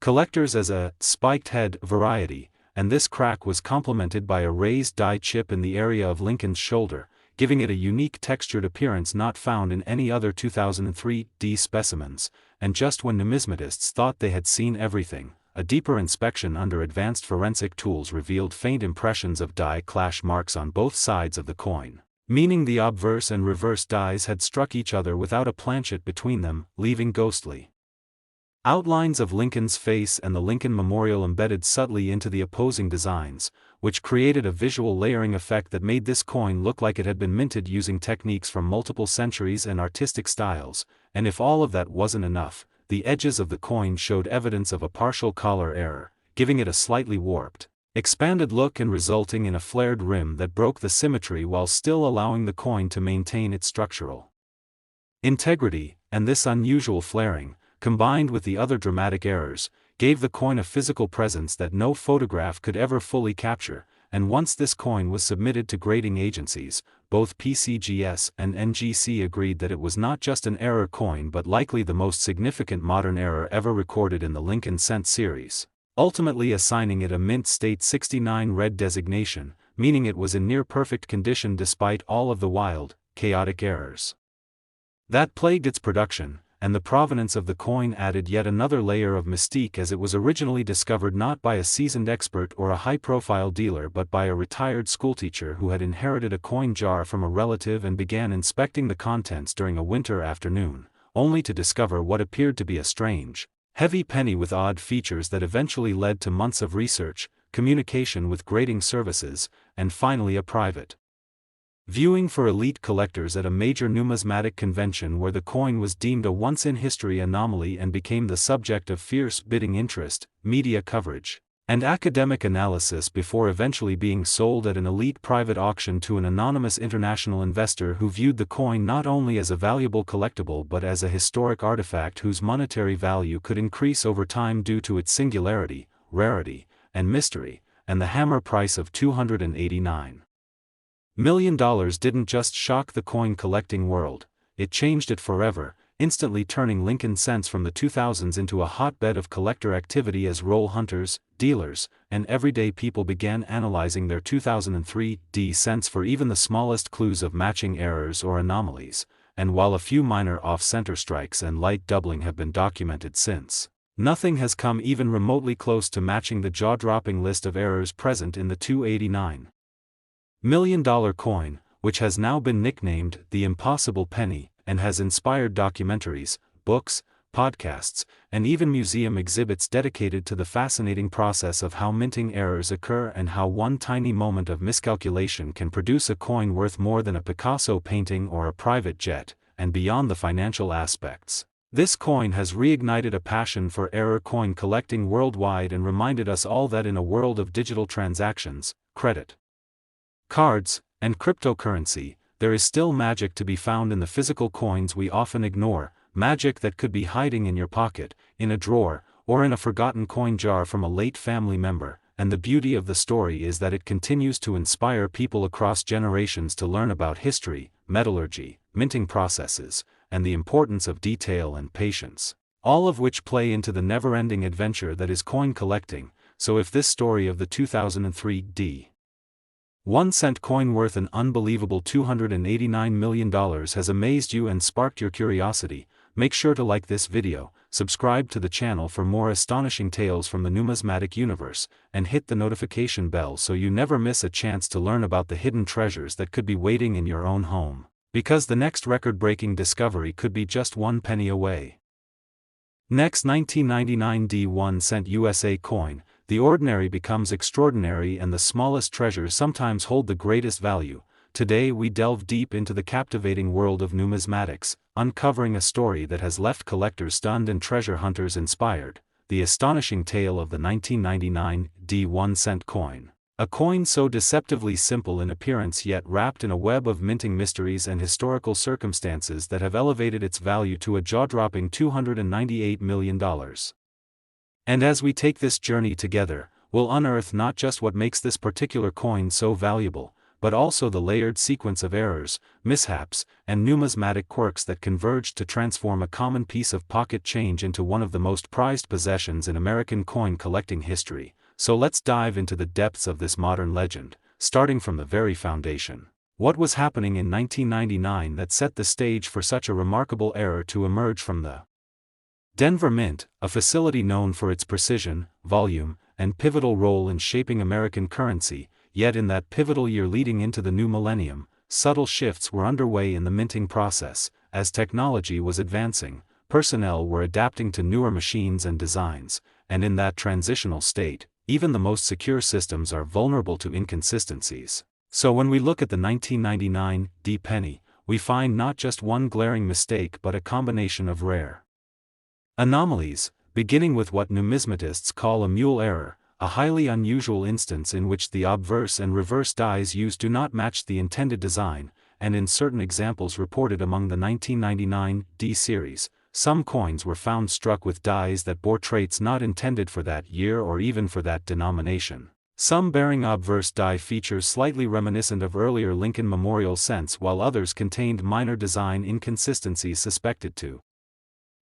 collectors as a spiked head variety, and this crack was complemented by a raised die chip in the area of Lincoln's shoulder, giving it a unique textured appearance not found in any other 2003D specimens, and just when numismatists thought they had seen everything, a deeper inspection under advanced forensic tools revealed faint impressions of die clash marks on both sides of the coin, meaning the obverse and reverse dies had struck each other without a planchet between them, leaving ghostly outlines of Lincoln's face and the Lincoln Memorial embedded subtly into the opposing designs, which created a visual layering effect that made this coin look like it had been minted using techniques from multiple centuries and artistic styles. And if all of that wasn't enough, the edges of the coin showed evidence of a partial collar error, giving it a slightly warped, expanded look and resulting in a flared rim that broke the symmetry while still allowing the coin to maintain its structural integrity. And this unusual flaring, combined with the other dramatic errors, gave the coin a physical presence that no photograph could ever fully capture. And once this coin was submitted to grading agencies, both PCGS and NGC agreed that it was not just an error coin but likely the most significant modern error ever recorded in the Lincoln Cent series, ultimately assigning it a Mint State 69 red designation, meaning it was in near-perfect condition despite all of the wild, chaotic errors that plagued its production. And the provenance of the coin added yet another layer of mystique, as it was originally discovered not by a seasoned expert or a high-profile dealer but by a retired schoolteacher who had inherited a coin jar from a relative and began inspecting the contents during a winter afternoon, only to discover what appeared to be a strange, heavy penny with odd features that eventually led to months of research, communication with grading services, and finally a private viewing for elite collectors at a major numismatic convention where the coin was deemed a once-in-history anomaly and became the subject of fierce bidding interest, media coverage, and academic analysis before eventually being sold at an elite private auction to an anonymous international investor who viewed the coin not only as a valuable collectible but as a historic artifact whose monetary value could increase over time due to its singularity, rarity, and mystery, and the hammer price of $289 million didn't just shock the coin collecting world, it changed it forever, instantly turning Lincoln Cents from the 2000s into a hotbed of collector activity as roll hunters, dealers, and everyday people began analyzing their 2003D cents for even the smallest clues of matching errors or anomalies. And while a few minor off-center strikes and light doubling have been documented since, nothing has come even remotely close to matching the jaw-dropping list of errors present in the $289 million coin, which has now been nicknamed the Impossible Penny, and has inspired documentaries, books, podcasts, and even museum exhibits dedicated to the fascinating process of how minting errors occur and how one tiny moment of miscalculation can produce a coin worth more than a Picasso painting or a private jet. And beyond the financial aspects, this coin has reignited a passion for error coin collecting worldwide and reminded us all that in a world of digital transactions, credit cards, and cryptocurrency, there is still magic to be found in the physical coins we often ignore, magic that could be hiding in your pocket, in a drawer, or in a forgotten coin jar from a late family member. And the beauty of the story is that it continues to inspire people across generations to learn about history, metallurgy, minting processes, and the importance of detail and patience, all of which play into the never-ending adventure that is coin collecting. So if this story of the 2003D 1 cent coin worth an unbelievable $289 million has amazed you and sparked your curiosity, make sure to like this video, subscribe to the channel for more astonishing tales from the numismatic universe, and hit the notification bell so you never miss a chance to learn about the hidden treasures that could be waiting in your own home, because the next record-breaking discovery could be just one penny away. Next, 1999 D1 cent USA coin. The ordinary becomes extraordinary and the smallest treasures sometimes hold the greatest value. Today we delve deep into the captivating world of numismatics, uncovering a story that has left collectors stunned and treasure hunters inspired, the astonishing tale of the 1999 D1 cent coin. A coin so deceptively simple in appearance yet wrapped in a web of minting mysteries and historical circumstances that have elevated its value to a jaw-dropping $298 million. And as we take this journey together, we'll unearth not just what makes this particular coin so valuable, but also the layered sequence of errors, mishaps, and numismatic quirks that converged to transform a common piece of pocket change into one of the most prized possessions in American coin collecting history. So let's dive into the depths of this modern legend, starting from the very foundation. What was happening in 1999 that set the stage for such a remarkable era to emerge from the Denver Mint, a facility known for its precision, volume, and pivotal role in shaping American currency? Yet in that pivotal year leading into the new millennium, subtle shifts were underway in the minting process. As technology was advancing, personnel were adapting to newer machines and designs, and in that transitional state, even the most secure systems are vulnerable to inconsistencies. So when we look at the 1999 D penny, we find not just one glaring mistake but a combination of rare anomalies, beginning with what numismatists call a mule error, a highly unusual instance in which the obverse and reverse dies used do not match the intended design, and in certain examples reported among the 1999 D series, some coins were found struck with dies that bore traits not intended for that year or even for that denomination. Some bearing obverse die features slightly reminiscent of earlier Lincoln Memorial cents, while others contained minor design inconsistencies suspected to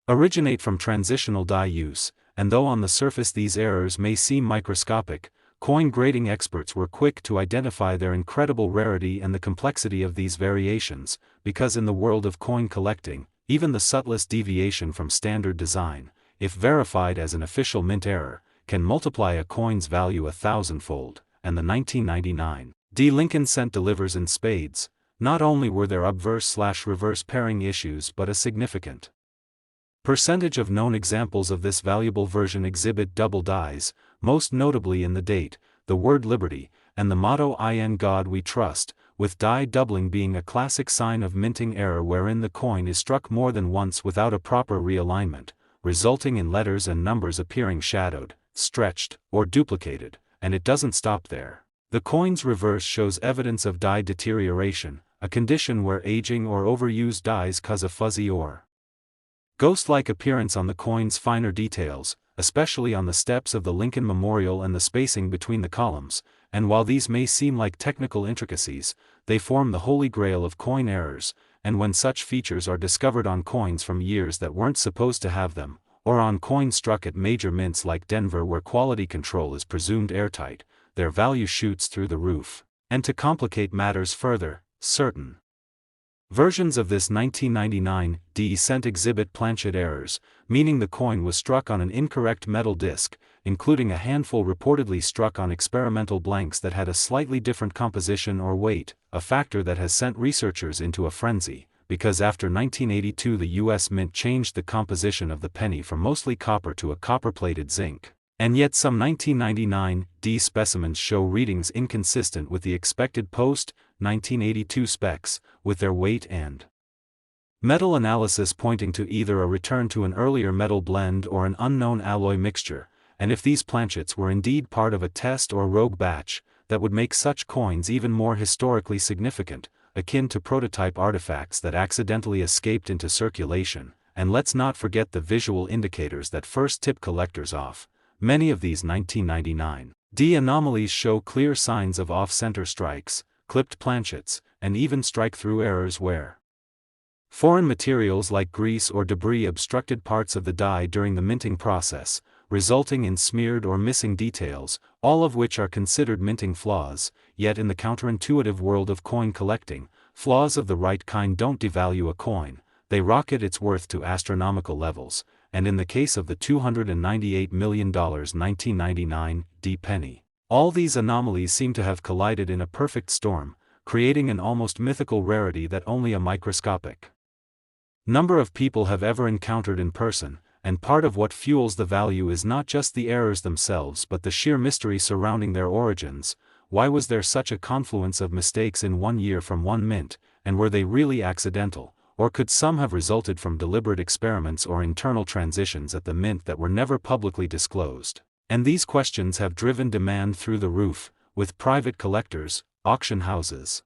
originate from transitional die use, and though on the surface these errors may seem microscopic, coin grading experts were quick to identify their incredible rarity and the complexity of these variations, because in the world of coin collecting, even the subtlest deviation from standard design, if verified as an official mint error, can multiply a coin's value 1,000-fold, and the 1999 D Lincoln cent delivers in spades. Not only were there obverse/reverse pairing issues but a significant percentage of known examples of this valuable version exhibit double dies, most notably in the date, the word liberty, and the motto "In God We Trust," with die doubling being a classic sign of minting error wherein the coin is struck more than once without a proper realignment, resulting in letters and numbers appearing shadowed, stretched, or duplicated, and it doesn't stop there. The coin's reverse shows evidence of die deterioration, a condition where aging or overused dies cause a fuzzy or ghost-like appearance on the coin's finer details, especially on the steps of the Lincoln Memorial and the spacing between the columns, and while these may seem like technical intricacies, they form the holy grail of coin errors, and when such features are discovered on coins from years that weren't supposed to have them, or on coins struck at major mints like Denver where quality control is presumed airtight, their value shoots through the roof. And to complicate matters further, certain versions of this 1999 D cent exhibit planchet errors, meaning the coin was struck on an incorrect metal disc, including a handful reportedly struck on experimental blanks that had a slightly different composition or weight, a factor that has sent researchers into a frenzy, because after 1982 the U.S. Mint changed the composition of the penny from mostly copper to a copper-plated zinc. And yet some 1999 D specimens show readings inconsistent with the expected post-1982 specs, with their weight and metal analysis pointing to either a return to an earlier metal blend or an unknown alloy mixture, and if these planchets were indeed part of a test or rogue batch, that would make such coins even more historically significant, akin to prototype artifacts that accidentally escaped into circulation. And let's not forget the visual indicators that first tip collectors off. Many of these 1999 D anomalies show clear signs of off-center strikes, clipped planchets, and even strike-through errors where foreign materials like grease or debris obstructed parts of the die during the minting process, resulting in smeared or missing details, all of which are considered minting flaws. Yet in the counterintuitive world of coin collecting, flaws of the right kind don't devalue a coin, they rocket its worth to astronomical levels, and in the case of the $298 million 1999 D penny, all these anomalies seem to have collided in a perfect storm, creating an almost mythical rarity that only a microscopic number of people have ever encountered in person, and part of what fuels the value is not just the errors themselves but the sheer mystery surrounding their origins. Why was there such a confluence of mistakes in one year from one mint, and were they really accidental, or could some have resulted from deliberate experiments or internal transitions at the mint that were never publicly disclosed? And these questions have driven demand through the roof, with private collectors, auction houses,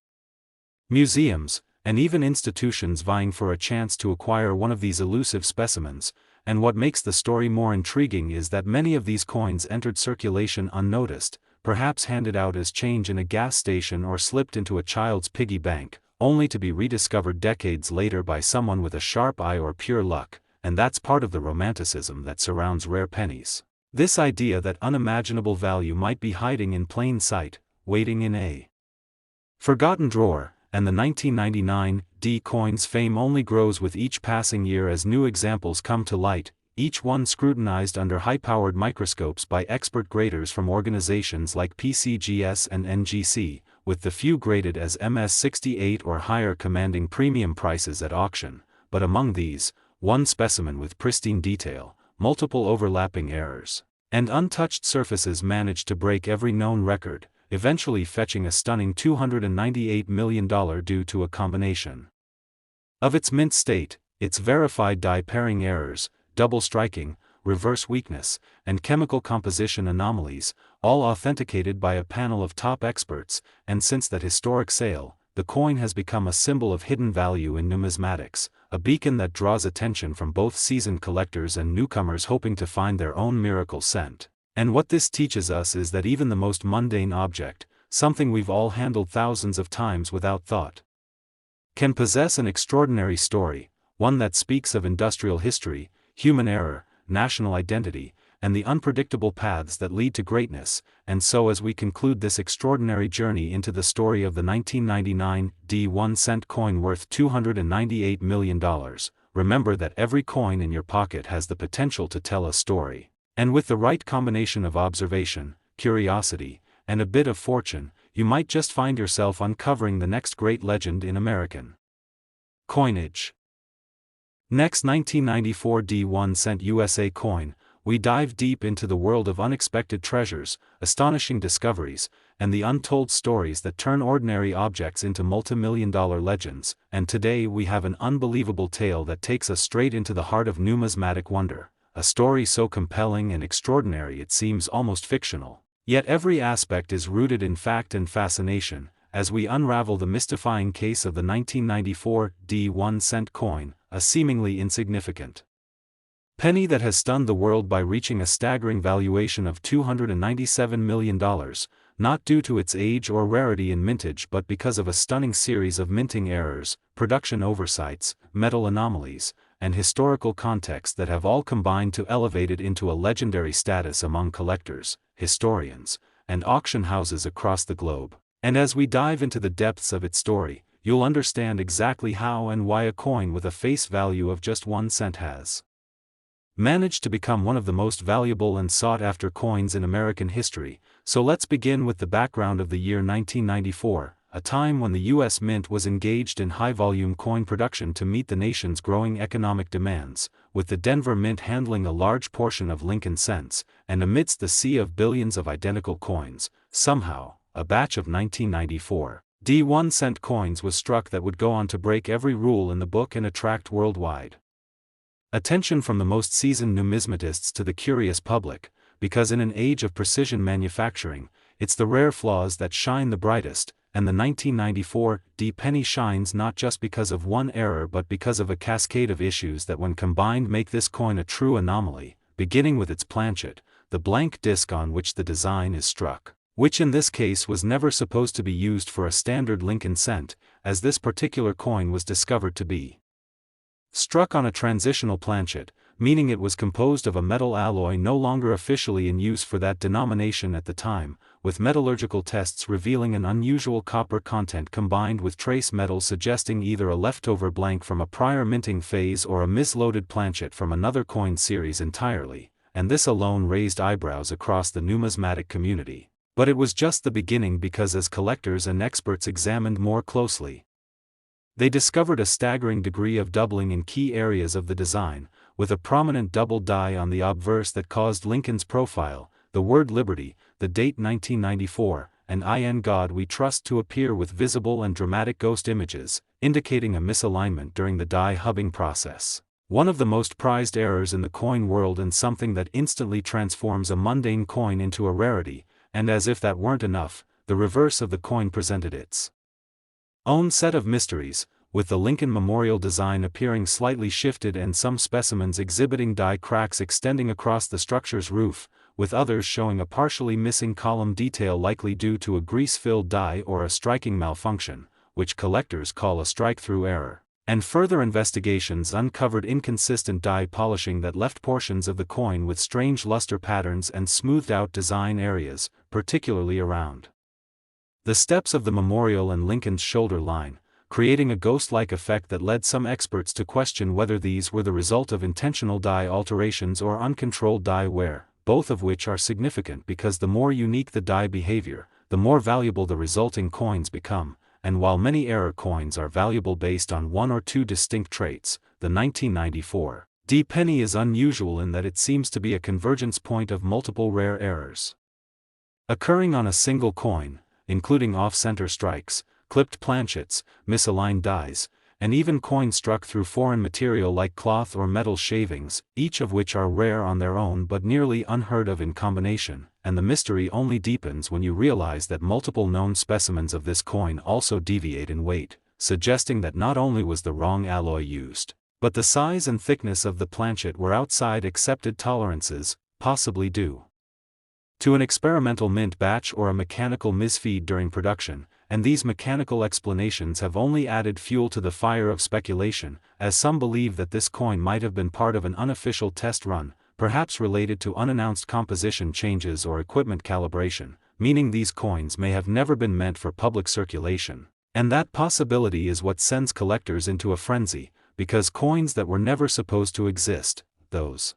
museums, and even institutions vying for a chance to acquire one of these elusive specimens. And what makes the story more intriguing is that many of these coins entered circulation unnoticed, perhaps handed out as change in a gas station or slipped into a child's piggy bank, only to be rediscovered decades later by someone with a sharp eye or pure luck. And that's part of the romanticism that surrounds rare pennies. This idea that unimaginable value might be hiding in plain sight, waiting in a forgotten drawer, and the 1999 D coin's fame only grows with each passing year as new examples come to light, each one scrutinized under high-powered microscopes by expert graders from organizations like PCGS and NGC, with the few graded as MS-68 or higher commanding premium prices at auction, but among these, one specimen with pristine detail, multiple overlapping errors, and untouched surfaces managed to break every known record, eventually fetching a stunning $298 million due to a combination of its mint state, its verified die pairing errors, double striking, reverse weakness, and chemical composition anomalies, all authenticated by a panel of top experts, and since that historic sale, the coin has become a symbol of hidden value in numismatics, a beacon that draws attention from both seasoned collectors and newcomers hoping to find their own miracle cent. And what this teaches us is that even the most mundane object, something we've all handled thousands of times without thought, can possess an extraordinary story, one that speaks of industrial history, human error, national identity, and the unpredictable paths that lead to greatness. And so as we conclude this extraordinary journey into the story of the 1999 D 1-cent coin worth $298 million, remember that every coin in your pocket has the potential to tell a story. And with the right combination of observation, curiosity, and a bit of fortune, you might just find yourself uncovering the next great legend in American coinage. Next, 1994 D 1-cent USA coin, we dive deep into the world of unexpected treasures, astonishing discoveries, and the untold stories that turn ordinary objects into multi-million-dollar legends. And today we have an unbelievable tale that takes us straight into the heart of numismatic wonder, a story so compelling and extraordinary it seems almost fictional. Yet every aspect is rooted in fact and fascination, as we unravel the mystifying case of the 1994 D 1-cent coin, a seemingly insignificant penny that has stunned the world by reaching a staggering valuation of $297 million, not due to its age or rarity in mintage but because of a stunning series of minting errors, production oversights, metal anomalies, and historical context that have all combined to elevate it into a legendary status among collectors, historians, and auction houses across the globe. And as we dive into the depths of its story, you'll understand exactly how and why a coin with a face value of just 1 cent has managed to become one of the most valuable and sought-after coins in American history. So let's begin with the background of the year 1994, a time when the U.S. Mint was engaged in high-volume coin production to meet the nation's growing economic demands, with the Denver Mint handling a large portion of Lincoln cents, and amidst the sea of billions of identical coins, somehow, a batch of 1994 D 1-cent coins was struck that would go on to break every rule in the book and attract worldwide attention from the most seasoned numismatists to the curious public, because in an age of precision manufacturing, it's the rare flaws that shine the brightest, and the 1994 D penny shines not just because of one error but because of a cascade of issues that when combined make this coin a true anomaly, beginning with its planchet, the blank disc on which the design is struck, which in this case was never supposed to be used for a standard Lincoln cent, as this particular coin was discovered to be struck on a transitional planchet, meaning it was composed of a metal alloy no longer officially in use for that denomination at the time, with metallurgical tests revealing an unusual copper content combined with trace metal suggesting either a leftover blank from a prior minting phase or a misloaded planchet from another coin series entirely, and this alone raised eyebrows across the numismatic community. But it was just the beginning, because as collectors and experts examined more closely, they discovered a staggering degree of doubling in key areas of the design, with a prominent double die on the obverse that caused Lincoln's profile, the word Liberty, the date 1994, and "In God We Trust" to appear with visible and dramatic ghost images, indicating a misalignment during the die hubbing process. One of the most prized errors in the coin world, and something that instantly transforms a mundane coin into a rarity. And as if that weren't enough, the reverse of the coin presented its own set of mysteries, with the Lincoln Memorial design appearing slightly shifted and some specimens exhibiting die cracks extending across the structure's roof, with others showing a partially missing column detail likely due to a grease-filled die or a striking malfunction, which collectors call a strike-through error. And further investigations uncovered inconsistent die polishing that left portions of the coin with strange luster patterns and smoothed-out design areas, particularly around the steps of the memorial and Lincoln's shoulder line, creating a ghost-like effect that led some experts to question whether these were the result of intentional die alterations or uncontrolled die wear, both of which are significant because the more unique the die behavior, the more valuable the resulting coins become. And while many error coins are valuable based on one or two distinct traits, the 1994 D penny is unusual in that it seems to be a convergence point of multiple rare errors occurring on a single coin, including off-center strikes, clipped planchets, misaligned dies, and even coins struck through foreign material like cloth or metal shavings, each of which are rare on their own but nearly unheard of in combination, and the mystery only deepens when you realize that multiple known specimens of this coin also deviate in weight, suggesting that not only was the wrong alloy used, but the size and thickness of the planchet were outside accepted tolerances, possibly due to an experimental mint batch or a mechanical misfeed during production, and these mechanical explanations have only added fuel to the fire of speculation, as some believe that this coin might have been part of an unofficial test run, perhaps related to unannounced composition changes or equipment calibration, meaning these coins may have never been meant for public circulation. And that possibility is what sends collectors into a frenzy, because coins that were never supposed to exist, those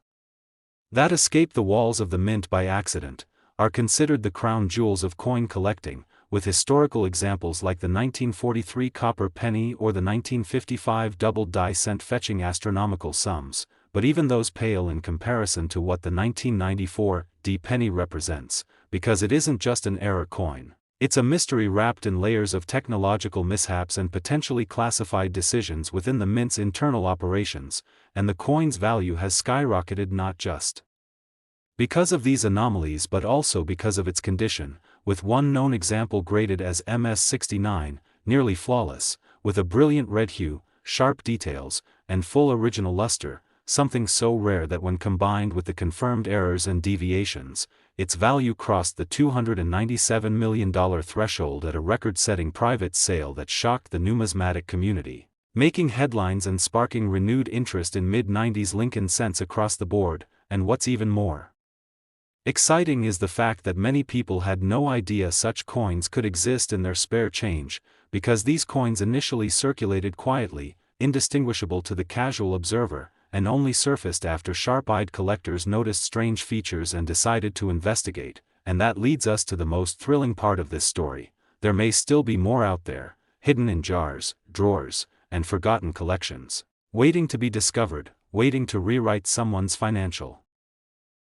that escape the walls of the mint by accident, are considered the crown jewels of coin collecting, with historical examples like the 1943 copper penny or the 1955 double die cent fetching astronomical sums, but even those pale in comparison to what the 1994 D penny represents, because it isn't just an error coin, it's a mystery wrapped in layers of technological mishaps and potentially classified decisions within the mint's internal operations, and the coin's value has skyrocketed not just because of these anomalies but also because of its condition, with one known example graded as MS69, nearly flawless, with a brilliant red hue, sharp details, and full original luster, something so rare that when combined with the confirmed errors and deviations, its value crossed the $297 million threshold at a record-setting private sale that shocked the numismatic community, making headlines and sparking renewed interest in mid-90s Lincoln cents across the board. And what's even more exciting is the fact that many people had no idea such coins could exist in their spare change, because these coins initially circulated quietly, indistinguishable to the casual observer, and only surfaced after sharp-eyed collectors noticed strange features and decided to investigate. And that leads us to the most thrilling part of this story. There may still be more out there, hidden in jars, drawers, and forgotten collections, waiting to be discovered, waiting to rewrite someone's financial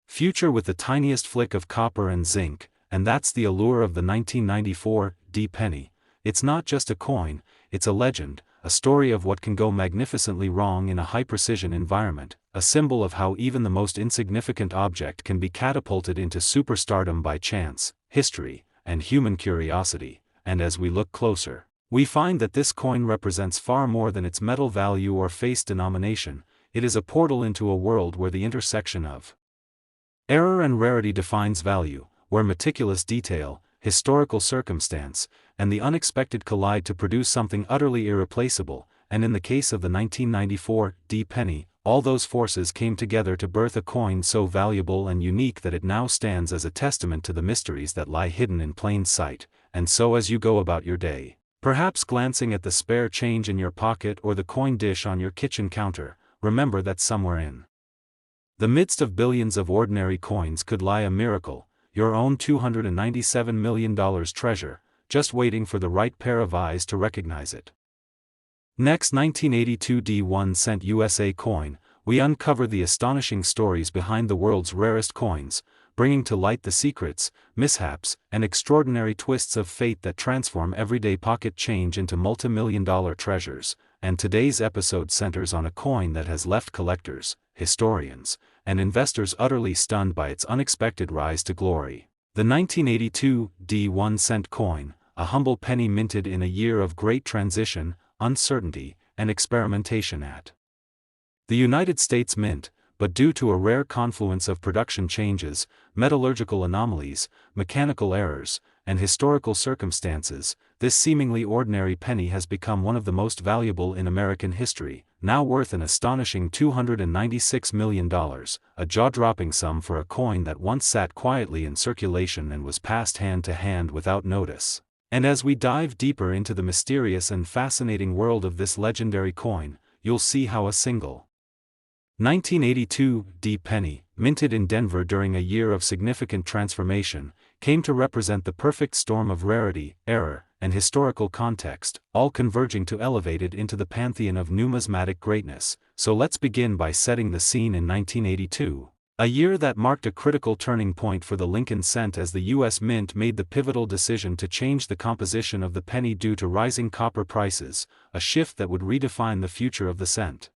future with the tiniest flick of copper and zinc. And that's the allure of the 1994 D penny. It's not just a coin, it's a legend, a story of what can go magnificently wrong in a high-precision environment, a symbol of how even the most insignificant object can be catapulted into superstardom by chance, history, and human curiosity. And as we look closer, we find that this coin represents far more than its metal value or face denomination. It is a portal into a world where the intersection of error and rarity defines value, where meticulous detail, historical circumstance, and the unexpected collide to produce something utterly irreplaceable. And in the case of the 1994 D penny, all those forces came together to birth a coin so valuable and unique that it now stands as a testament to the mysteries that lie hidden in plain sight. And so as you go about your day, perhaps glancing at the spare change in your pocket or the coin dish on your kitchen counter, remember that somewhere in the midst of billions of ordinary coins could lie a miracle, your own $297 million treasure, just waiting for the right pair of eyes to recognize it. Next, 1982 D1 cent USA coin, we uncover the astonishing stories behind the world's rarest coins, bringing to light the secrets, mishaps, and extraordinary twists of fate that transform everyday pocket change into multi-million-dollar treasures. And today's episode centers on a coin that has left collectors, historians, and investors utterly stunned by its unexpected rise to glory. The 1982 D1 cent coin, a humble penny minted in a year of great transition, uncertainty, and experimentation at the United States Mint, but due to a rare confluence of production changes, metallurgical anomalies, mechanical errors, and historical circumstances, this seemingly ordinary penny has become one of the most valuable in American history, now worth an astonishing $296 million, a jaw-dropping sum for a coin that once sat quietly in circulation and was passed hand to hand without notice. And as we dive deeper into the mysterious and fascinating world of this legendary coin, you'll see how a single 1982 D penny, minted in Denver during a year of significant transformation, came to represent the perfect storm of rarity, error, and historical context, all converging to elevate it into the pantheon of numismatic greatness. So let's begin by setting the scene in 1982. A year that marked a critical turning point for the Lincoln cent as the U.S. Mint made the pivotal decision to change the composition of the penny due to rising copper prices, a shift that would redefine the future of the cent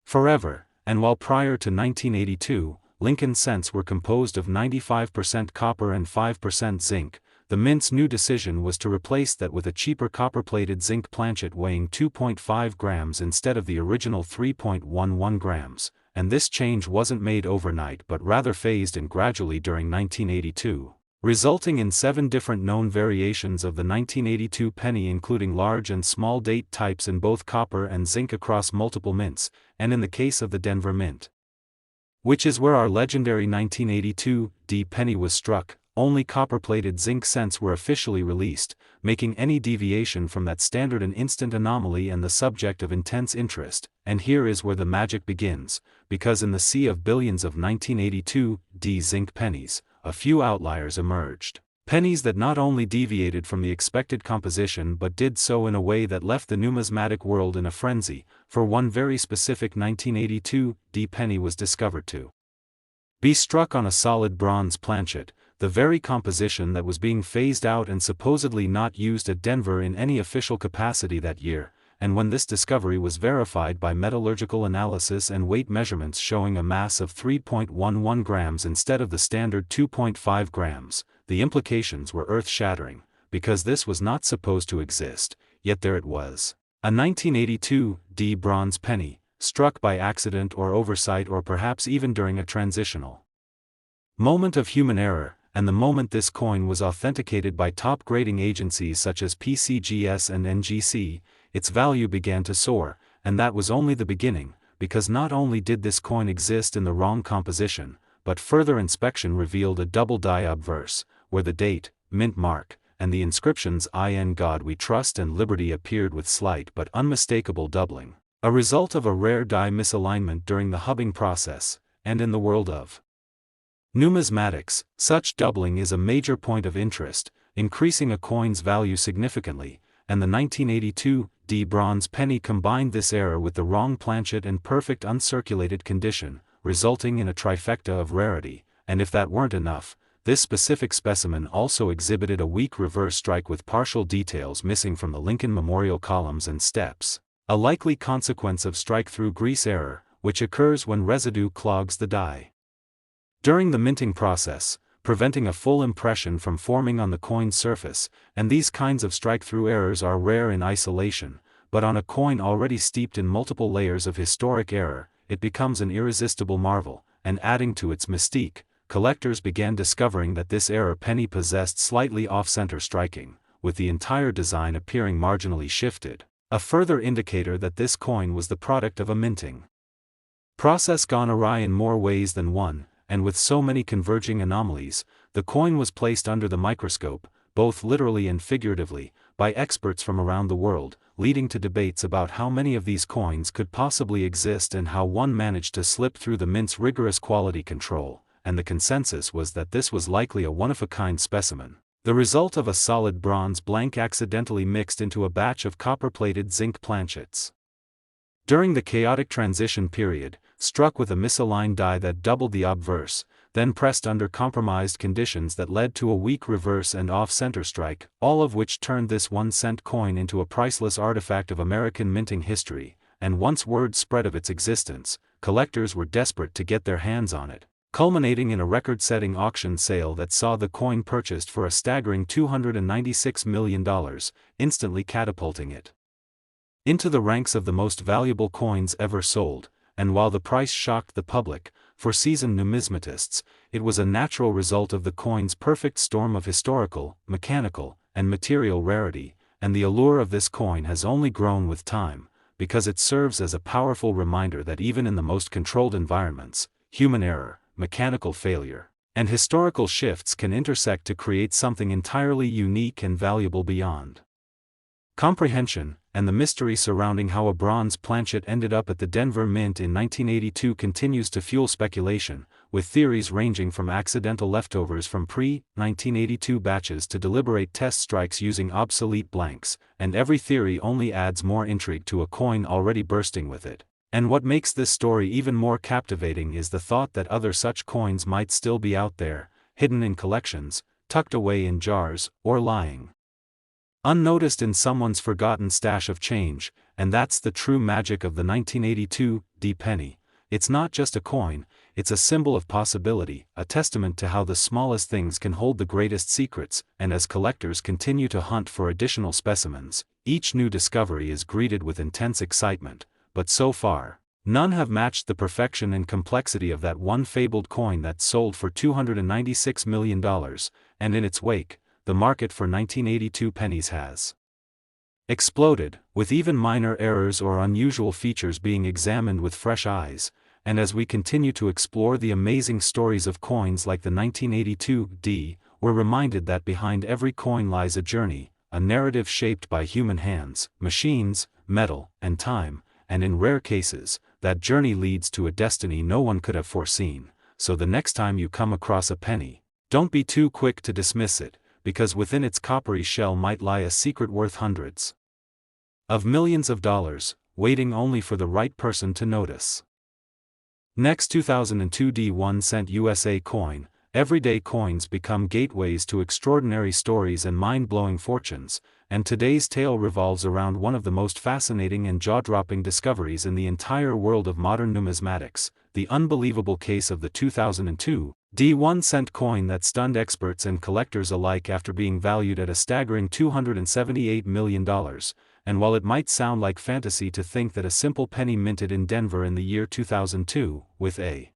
forever. And while prior to 1982, Lincoln cents were composed of 95% copper and 5% zinc, the Mint's new decision was to replace that with a cheaper copper-plated zinc planchet weighing 2.5 grams instead of the original 3.11 grams, and this change wasn't made overnight but rather phased in gradually during 1982, resulting in 7 different known variations of the 1982 penny, including large and small date types in both copper and zinc across multiple mints, and in the case of the Denver Mint, which is where our legendary 1982 D penny was struck, only copper-plated zinc cents were officially released, making any deviation from that standard an instant anomaly and the subject of intense interest. And here is where the magic begins, because in the sea of billions of 1982 D zinc pennies, a few outliers emerged. Pennies that not only deviated from the expected composition but did so in a way that left the numismatic world in a frenzy, for one very specific 1982 D penny was discovered to be struck on a solid bronze planchet, the very composition that was being phased out and supposedly not used at Denver in any official capacity that year. And when this discovery was verified by metallurgical analysis and weight measurements showing a mass of 3.11 grams instead of the standard 2.5 grams, the implications were earth-shattering, because this was not supposed to exist, yet there it was. A 1982 D bronze penny, struck by accident or oversight or perhaps even during a transitional moment of human error, and the moment this coin was authenticated by top grading agencies such as PCGS and NGC, its value began to soar, and that was only the beginning, because not only did this coin exist in the wrong composition, but further inspection revealed a double die obverse, where the date, mint mark, and the inscriptions "In God We Trust" and "Liberty" appeared with slight but unmistakable doubling, a result of a rare die misalignment during the hubbing process. And in the world of numismatics, such doubling is a major point of interest, increasing a coin's value significantly, and the 1982 D bronze penny combined this error with the wrong planchet and perfect uncirculated condition, resulting in a trifecta of rarity. And if that weren't enough, this specific specimen also exhibited a weak reverse strike with partial details missing from the Lincoln Memorial columns and steps, a likely consequence of strike-through grease error, which occurs when residue clogs the die during the minting process, preventing a full impression from forming on the coin's surface. And these kinds of strike-through errors are rare in isolation, but on a coin already steeped in multiple layers of historic error, it becomes an irresistible marvel. And adding to its mystique, collectors began discovering that this error penny possessed slightly off-center striking, with the entire design appearing marginally shifted, a further indicator that this coin was the product of a minting process gone awry in more ways than one. And with so many converging anomalies, the coin was placed under the microscope, both literally and figuratively, by experts from around the world, leading to debates about how many of these coins could possibly exist and how one managed to slip through the mint's rigorous quality control. And the consensus was that this was likely a one-of-a-kind specimen, the result of a solid bronze blank accidentally mixed into a batch of copper-plated zinc planchets during the chaotic transition period, struck with a misaligned die that doubled the obverse, then pressed under compromised conditions that led to a weak reverse and off-center strike, all of which turned this 1-cent coin into a priceless artifact of American minting history. And once word spread of its existence, collectors were desperate to get their hands on it, culminating in a record-setting auction sale that saw the coin purchased for a staggering $296 million, instantly catapulting it into the ranks of the most valuable coins ever sold. And while the price shocked the public, For seasoned numismatists, it was a natural result of the coin's perfect storm of historical, mechanical, and material rarity, and the allure of this coin has only grown with time, because it serves as a powerful reminder that even in the most controlled environments, human error, mechanical failure, and historical shifts can intersect to create something entirely unique and valuable beyond comprehension, and the mystery surrounding how a bronze planchet ended up at the Denver Mint in 1982 continues to fuel speculation, with theories ranging from accidental leftovers from pre-1982 batches to deliberate test strikes using obsolete blanks, and every theory only adds more intrigue to a coin already bursting with it. And what makes this story even more captivating is the thought that other such coins might still be out there, hidden in collections, tucked away in jars, or lying unnoticed in someone's forgotten stash of change. And that's the true magic of the 1982 penny. It's not just a coin, it's a symbol of possibility, a testament to how the smallest things can hold the greatest secrets, and as collectors continue to hunt for additional specimens, each new discovery is greeted with intense excitement, but so far, none have matched the perfection and complexity of that one fabled coin that sold for $296 million, and in its wake, the market for 1982 pennies has exploded, with even minor errors or unusual features being examined with fresh eyes. And as we continue to explore the amazing stories of coins like the 1982 we're reminded that behind every coin lies a journey, a narrative shaped by human hands, machines, metal, and time, and in rare cases, that journey leads to a destiny no one could have foreseen. So the next time you come across a penny, don't be too quick to dismiss it, because within its coppery shell might lie a secret worth hundreds of millions of dollars, waiting only for the right person to notice. Next, 2002 1 cent USA coin. Everyday coins become gateways to extraordinary stories and mind-blowing fortunes, and today's tale revolves around one of the most fascinating and jaw-dropping discoveries in the entire world of modern numismatics, the unbelievable case of the 2002 1 cent coin that stunned experts and collectors alike after being valued at a staggering $278 million. And while it might sound like fantasy to think that a simple penny minted in Denver in the year 2002, with a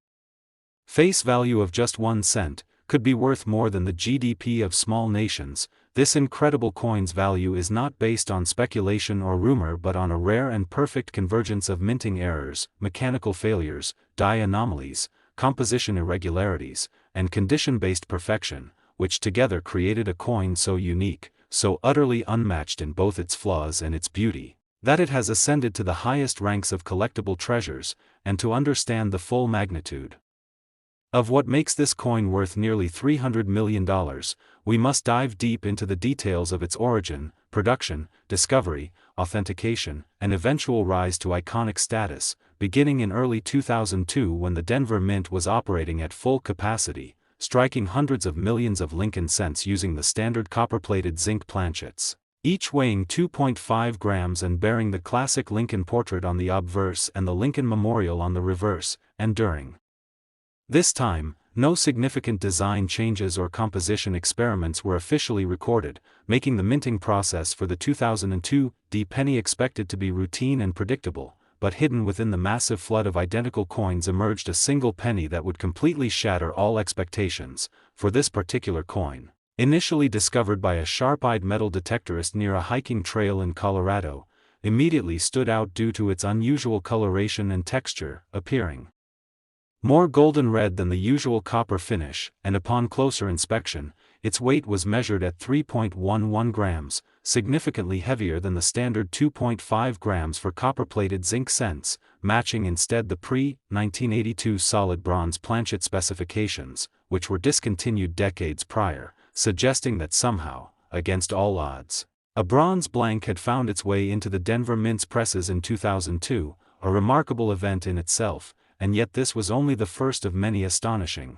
face value of just 1 cent, could be worth more than the GDP of small nations, this incredible coin's value is not based on speculation or rumor but on a rare and perfect convergence of minting errors, mechanical failures, die anomalies, composition irregularities, and condition-based perfection, which together created a coin so unique, so utterly unmatched in both its flaws and its beauty, that it has ascended to the highest ranks of collectible treasures. And to understand the full magnitude of what makes this coin worth nearly $300 million, we must dive deep into the details of its origin, production, discovery, authentication, and eventual rise to iconic status, beginning in early 2002 when the Denver Mint was operating at full capacity, striking hundreds of millions of Lincoln cents using the standard copper-plated zinc planchets, each weighing 2.5 grams and bearing the classic Lincoln portrait on the obverse and the Lincoln Memorial on the reverse. And during this time, no significant design changes or composition experiments were officially recorded, making the minting process for the 2002 penny expected to be routine and predictable. But hidden within the massive flood of identical coins emerged a single penny that would completely shatter all expectations. For this particular coin, initially discovered by a sharp-eyed metal detectorist near a hiking trail in Colorado, immediately stood out due to its unusual coloration and texture, appearing more golden red than the usual copper finish, and upon closer inspection, its weight was measured at 3.11 grams, significantly heavier than the standard 2.5 grams for copper-plated zinc cents, matching instead the pre-1982 solid bronze planchet specifications, which were discontinued decades prior, suggesting that somehow, against all odds, a bronze blank had found its way into the Denver Mint's presses in 2002, a remarkable event in itself. And yet this was only the first of many astonishing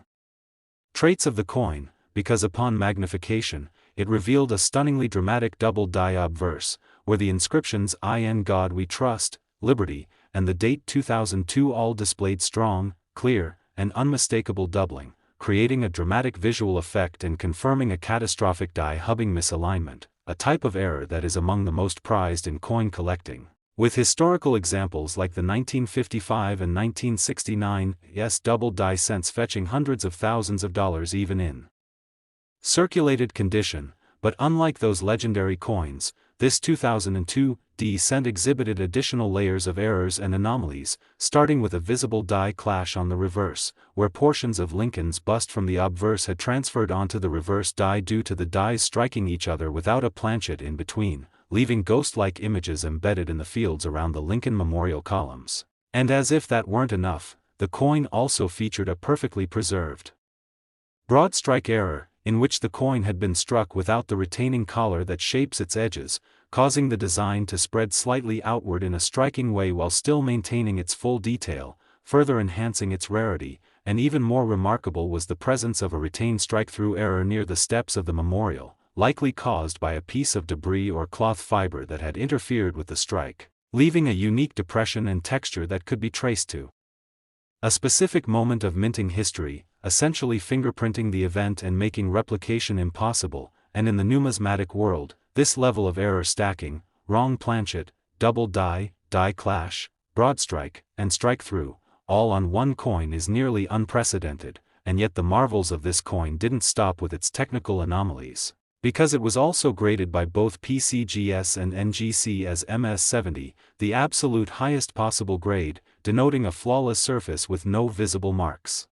traits of the coin, because upon magnification, it revealed a stunningly dramatic double die obverse, where the inscriptions "In God We Trust," "Liberty," and the date 2002 all displayed strong, clear, and unmistakable doubling, creating a dramatic visual effect and confirming a catastrophic die hubbing misalignment, a type of error that is among the most prized in coin collecting. With historical examples like the 1955 and 1969 double die cents fetching hundreds of thousands of dollars even in circulated condition. But unlike those legendary coins, this 2002 D cent exhibited additional layers of errors and anomalies, starting with a visible die clash on the reverse, where portions of Lincoln's bust from the obverse had transferred onto the reverse die due to the dies striking each other without a planchet in between, leaving ghost-like images embedded in the fields around the Lincoln Memorial columns. And as if that weren't enough, the coin also featured a perfectly preserved broad strike error, in which the coin had been struck without the retaining collar that shapes its edges, causing the design to spread slightly outward in a striking way while still maintaining its full detail, further enhancing its rarity. And even more remarkable was the presence of a retained strike-through error near the steps of the memorial, likely caused by a piece of debris or cloth fiber that had interfered with the strike, leaving a unique depression and texture that could be traced to a specific moment of minting history, essentially fingerprinting the event and making replication impossible. And in the numismatic world, this level of error stacking, wrong planchet, double die, die clash, broad strike, and strike through, all on one coin is nearly unprecedented. And yet the marvels of this coin didn't stop with its technical anomalies, because it was also graded by both PCGS and NGC as MS70, the absolute highest possible grade, denoting a flawless surface with no visible marks.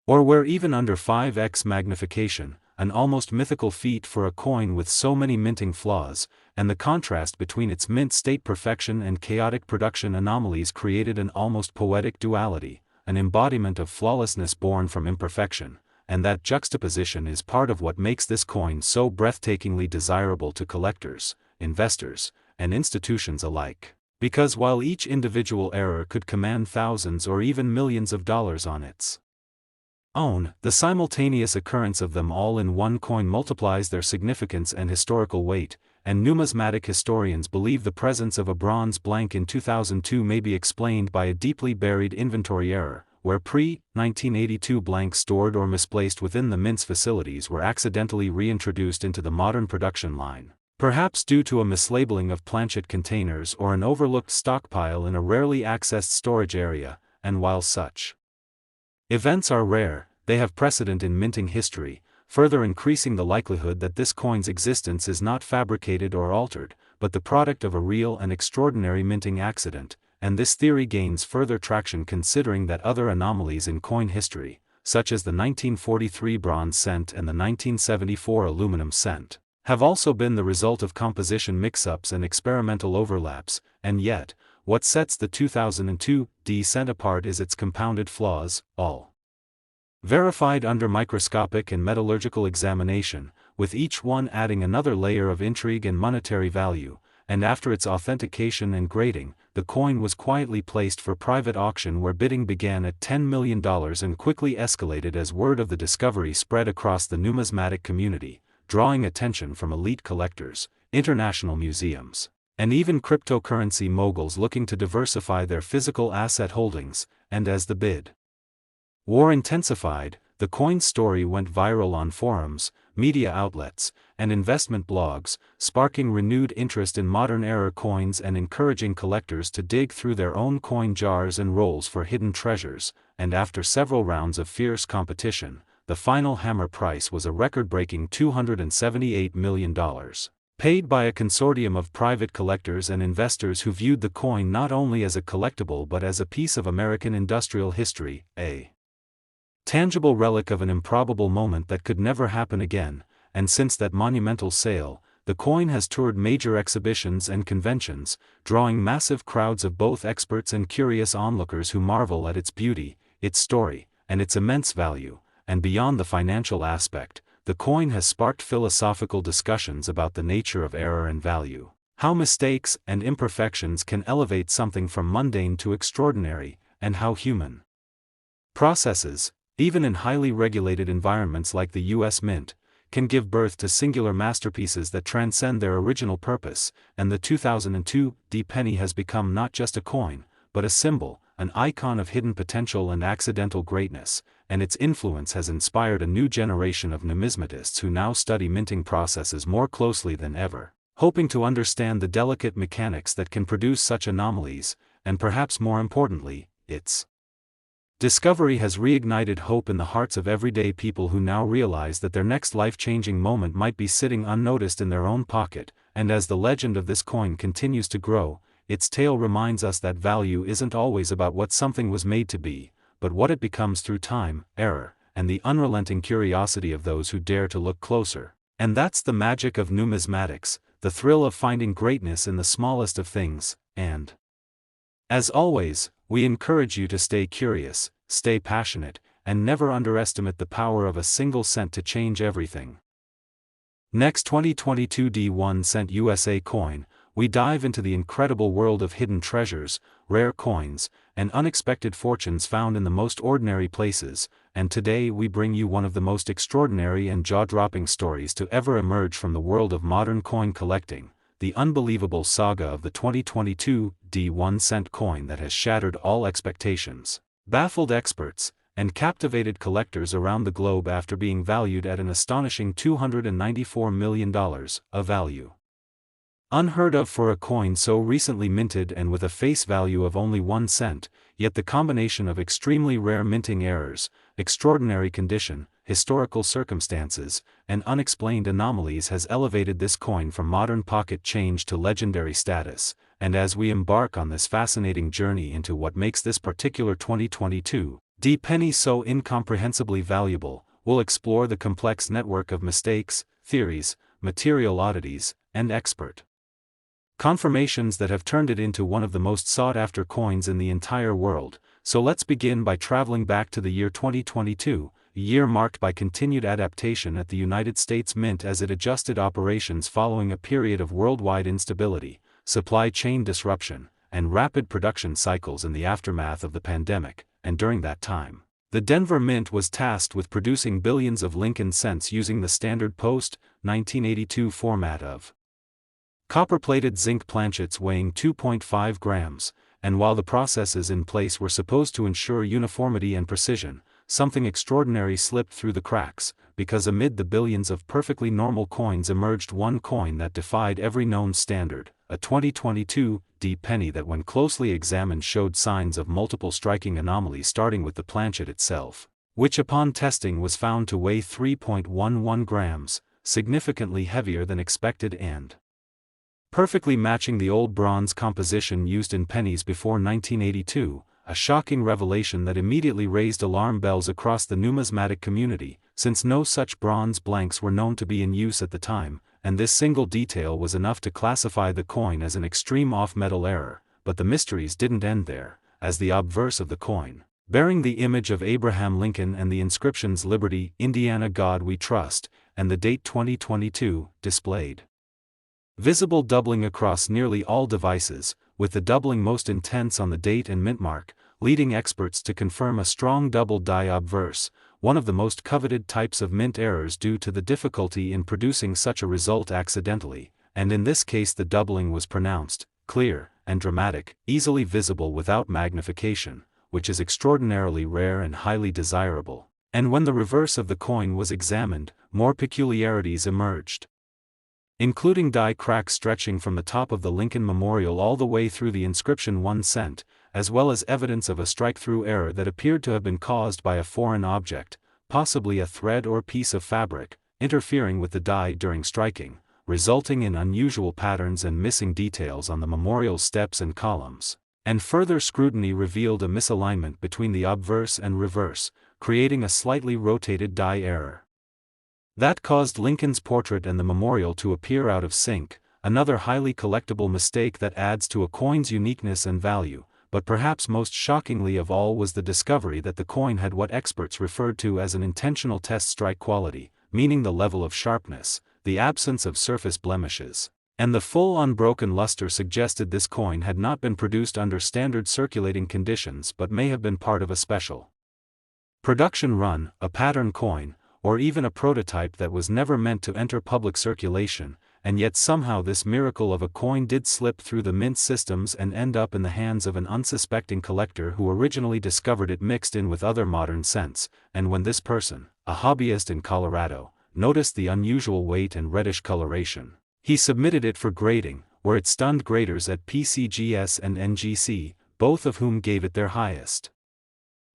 Or where even under 5x magnification, an almost mythical feat for a coin with so many minting flaws, and the contrast between its mint state perfection and chaotic production anomalies created an almost poetic duality, an embodiment of flawlessness born from imperfection. And that juxtaposition is part of what makes this coin so breathtakingly desirable to collectors, investors, and institutions alike. Because while each individual error could command thousands or even millions of dollars on its own, the simultaneous occurrence of them all in one coin multiplies their significance and historical weight. And numismatic historians believe the presence of a bronze blank in 2002 may be explained by a deeply buried inventory error, where pre-1982 blanks stored or misplaced within the mint's facilities were accidentally reintroduced into the modern production line, perhaps due to a mislabeling of planchet containers or an overlooked stockpile in a rarely accessed storage area. And while such events are rare, they have precedent in minting history, further increasing the likelihood that this coin's existence is not fabricated or altered, but the product of a real and extraordinary minting accident. And this theory gains further traction considering that other anomalies in coin history, such as the 1943 bronze cent and the 1974 aluminum cent, have also been the result of composition mix-ups and experimental overlaps. And yet, what sets the 2002 D cent apart is its compounded flaws, all verified under microscopic and metallurgical examination, with each one adding another layer of intrigue and monetary value. And after its authentication and grading, the coin was quietly placed for private auction, where bidding began at $10 million and quickly escalated as word of the discovery spread across the numismatic community, drawing attention from elite collectors, international museums, and even cryptocurrency moguls looking to diversify their physical asset holdings. And as the bid war intensified, the coin's story went viral on forums, media outlets, and investment blogs, sparking renewed interest in modern-era coins and encouraging collectors to dig through their own coin jars and rolls for hidden treasures. And after several rounds of fierce competition, the final hammer price was a record-breaking $278 million, paid by a consortium of private collectors and investors who viewed the coin not only as a collectible but as a piece of American industrial history, a tangible relic of an improbable moment that could never happen again. And since that monumental sale, the coin has toured major exhibitions and conventions, drawing massive crowds of both experts and curious onlookers who marvel at its beauty, its story, and its immense value. And beyond the financial aspect, the coin has sparked philosophical discussions about the nature of error and value, how mistakes and imperfections can elevate something from mundane to extraordinary, and how human processes, even in highly regulated environments like the U.S. Mint, can give birth to singular masterpieces that transcend their original purpose. And the 2002 D penny has become not just a coin, but a symbol, an icon of hidden potential and accidental greatness, and its influence has inspired a new generation of numismatists who now study minting processes more closely than ever, hoping to understand the delicate mechanics that can produce such anomalies, and perhaps more importantly, its discovery has reignited hope in the hearts of everyday people who now realize that their next life-changing moment might be sitting unnoticed in their own pocket, and as the legend of this coin continues to grow, its tale reminds us that value isn't always about what something was made to be, but what it becomes through time, error, and the unrelenting curiosity of those who dare to look closer. And that's the magic of numismatics, the thrill of finding greatness in the smallest of things, and as always, we encourage you to stay curious, stay passionate, and never underestimate the power of a single cent to change everything. Next 2022 D1 cent USA coin, we dive into the incredible world of hidden treasures, rare coins, and unexpected fortunes found in the most ordinary places, and today we bring you one of the most extraordinary and jaw-dropping stories to ever emerge from the world of modern coin collecting, the unbelievable saga of the 2022 D1 cent coin that has shattered all expectations, baffled experts, and captivated collectors around the globe after being valued at an astonishing $294 million of value. Unheard of for a coin so recently minted and with a face value of only 1 cent, yet the combination of extremely rare minting errors, extraordinary condition, historical circumstances, and unexplained anomalies has elevated this coin from modern pocket change to legendary status, and as we embark on this fascinating journey into what makes this particular 2022 D penny so incomprehensibly valuable, we'll explore the complex network of mistakes, theories, material oddities, and expert confirmations that have turned it into one of the most sought-after coins in the entire world. So let's begin by traveling back to the year 2022, a year marked by continued adaptation at the United States Mint as it adjusted operations following a period of worldwide instability, supply chain disruption, and rapid production cycles in the aftermath of the pandemic. And during that time, the Denver Mint was tasked with producing billions of Lincoln cents using the standard post-1982 format of copper-plated zinc planchets weighing 2.5 grams, and while the processes in place were supposed to ensure uniformity and precision, something extraordinary slipped through the cracks, because amid the billions of perfectly normal coins emerged one coin that defied every known standard, a 2022 D penny that when closely examined showed signs of multiple striking anomalies starting with the planchet itself, which upon testing was found to weigh 3.11 grams, significantly heavier than expected and perfectly matching the old bronze composition used in pennies before 1982, a shocking revelation that immediately raised alarm bells across the numismatic community, since no such bronze blanks were known to be in use at the time, and this single detail was enough to classify the coin as an extreme off-metal error. But the mysteries didn't end there, as the obverse of the coin, bearing the image of Abraham Lincoln and the inscriptions Liberty, Indiana, God We Trust, and the date 2022, displayed visible doubling across nearly all devices, with the doubling most intense on the date and mint mark, leading experts to confirm a strong double die obverse, one of the most coveted types of mint errors due to the difficulty in producing such a result accidentally, and in this case the doubling was pronounced, clear, and dramatic, easily visible without magnification, which is extraordinarily rare and highly desirable. And when the reverse of the coin was examined, more peculiarities emerged, including die cracks stretching from the top of the Lincoln Memorial all the way through the inscription 1 cent, as well as evidence of a strike-through error that appeared to have been caused by a foreign object, possibly a thread or piece of fabric, interfering with the die during striking, resulting in unusual patterns and missing details on the memorial's steps and columns. And further scrutiny revealed a misalignment between the obverse and reverse, creating a slightly rotated die error that caused Lincoln's portrait and the memorial to appear out of sync, another highly collectible mistake that adds to a coin's uniqueness and value. But perhaps most shockingly of all was the discovery that the coin had what experts referred to as an intentional test strike quality, meaning the level of sharpness, the absence of surface blemishes, and the full unbroken luster suggested this coin had not been produced under standard circulating conditions but may have been part of a special production run, a pattern coin, or even a prototype that was never meant to enter public circulation. And yet somehow this miracle of a coin did slip through the mint systems and end up in the hands of an unsuspecting collector who originally discovered it mixed in with other modern cents, and when this person, a hobbyist in Colorado, noticed the unusual weight and reddish coloration, He submitted it for grading, where it stunned graders at PCGS and NGC, both of whom gave it their highest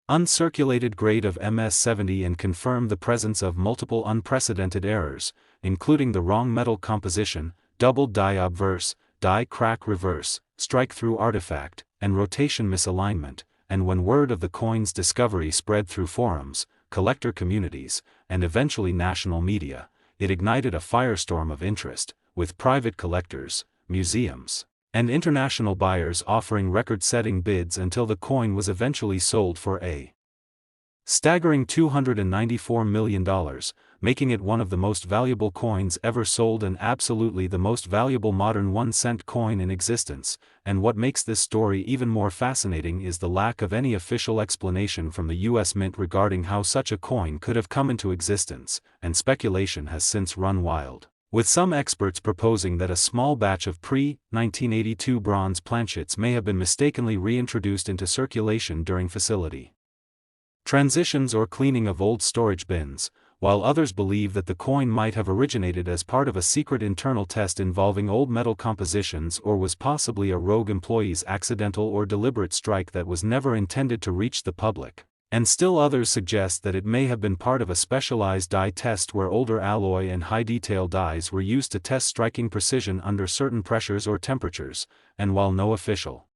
uncirculated grade of MS-70 and confirmed the presence of multiple unprecedented errors, including the wrong metal composition, double die obverse, die crack reverse, strike-through artifact, and rotation misalignment, and when word of the coin's discovery spread through forums, collector communities, and eventually national media, it ignited a firestorm of interest, with private collectors, museums, and international buyers offering record-setting bids until the coin was eventually sold for a staggering $294 million, making it one of the most valuable coins ever sold and absolutely the most valuable modern 1-cent coin in existence. And what makes this story even more fascinating is the lack of any official explanation from the US Mint regarding how such a coin could have come into existence, and speculation has since run wild, with some experts proposing that a small batch of pre-1982 bronze planchets may have been mistakenly reintroduced into circulation during facility transitions or cleaning of old storage bins, while others believe that the coin might have originated as part of a secret internal test involving old metal compositions or was possibly a rogue employee's accidental or deliberate strike that was never intended to reach the public. And still others suggest that it may have been part of a specialized die test where older alloy and high-detail dies were used to test striking precision under certain pressures or temperatures, and while no official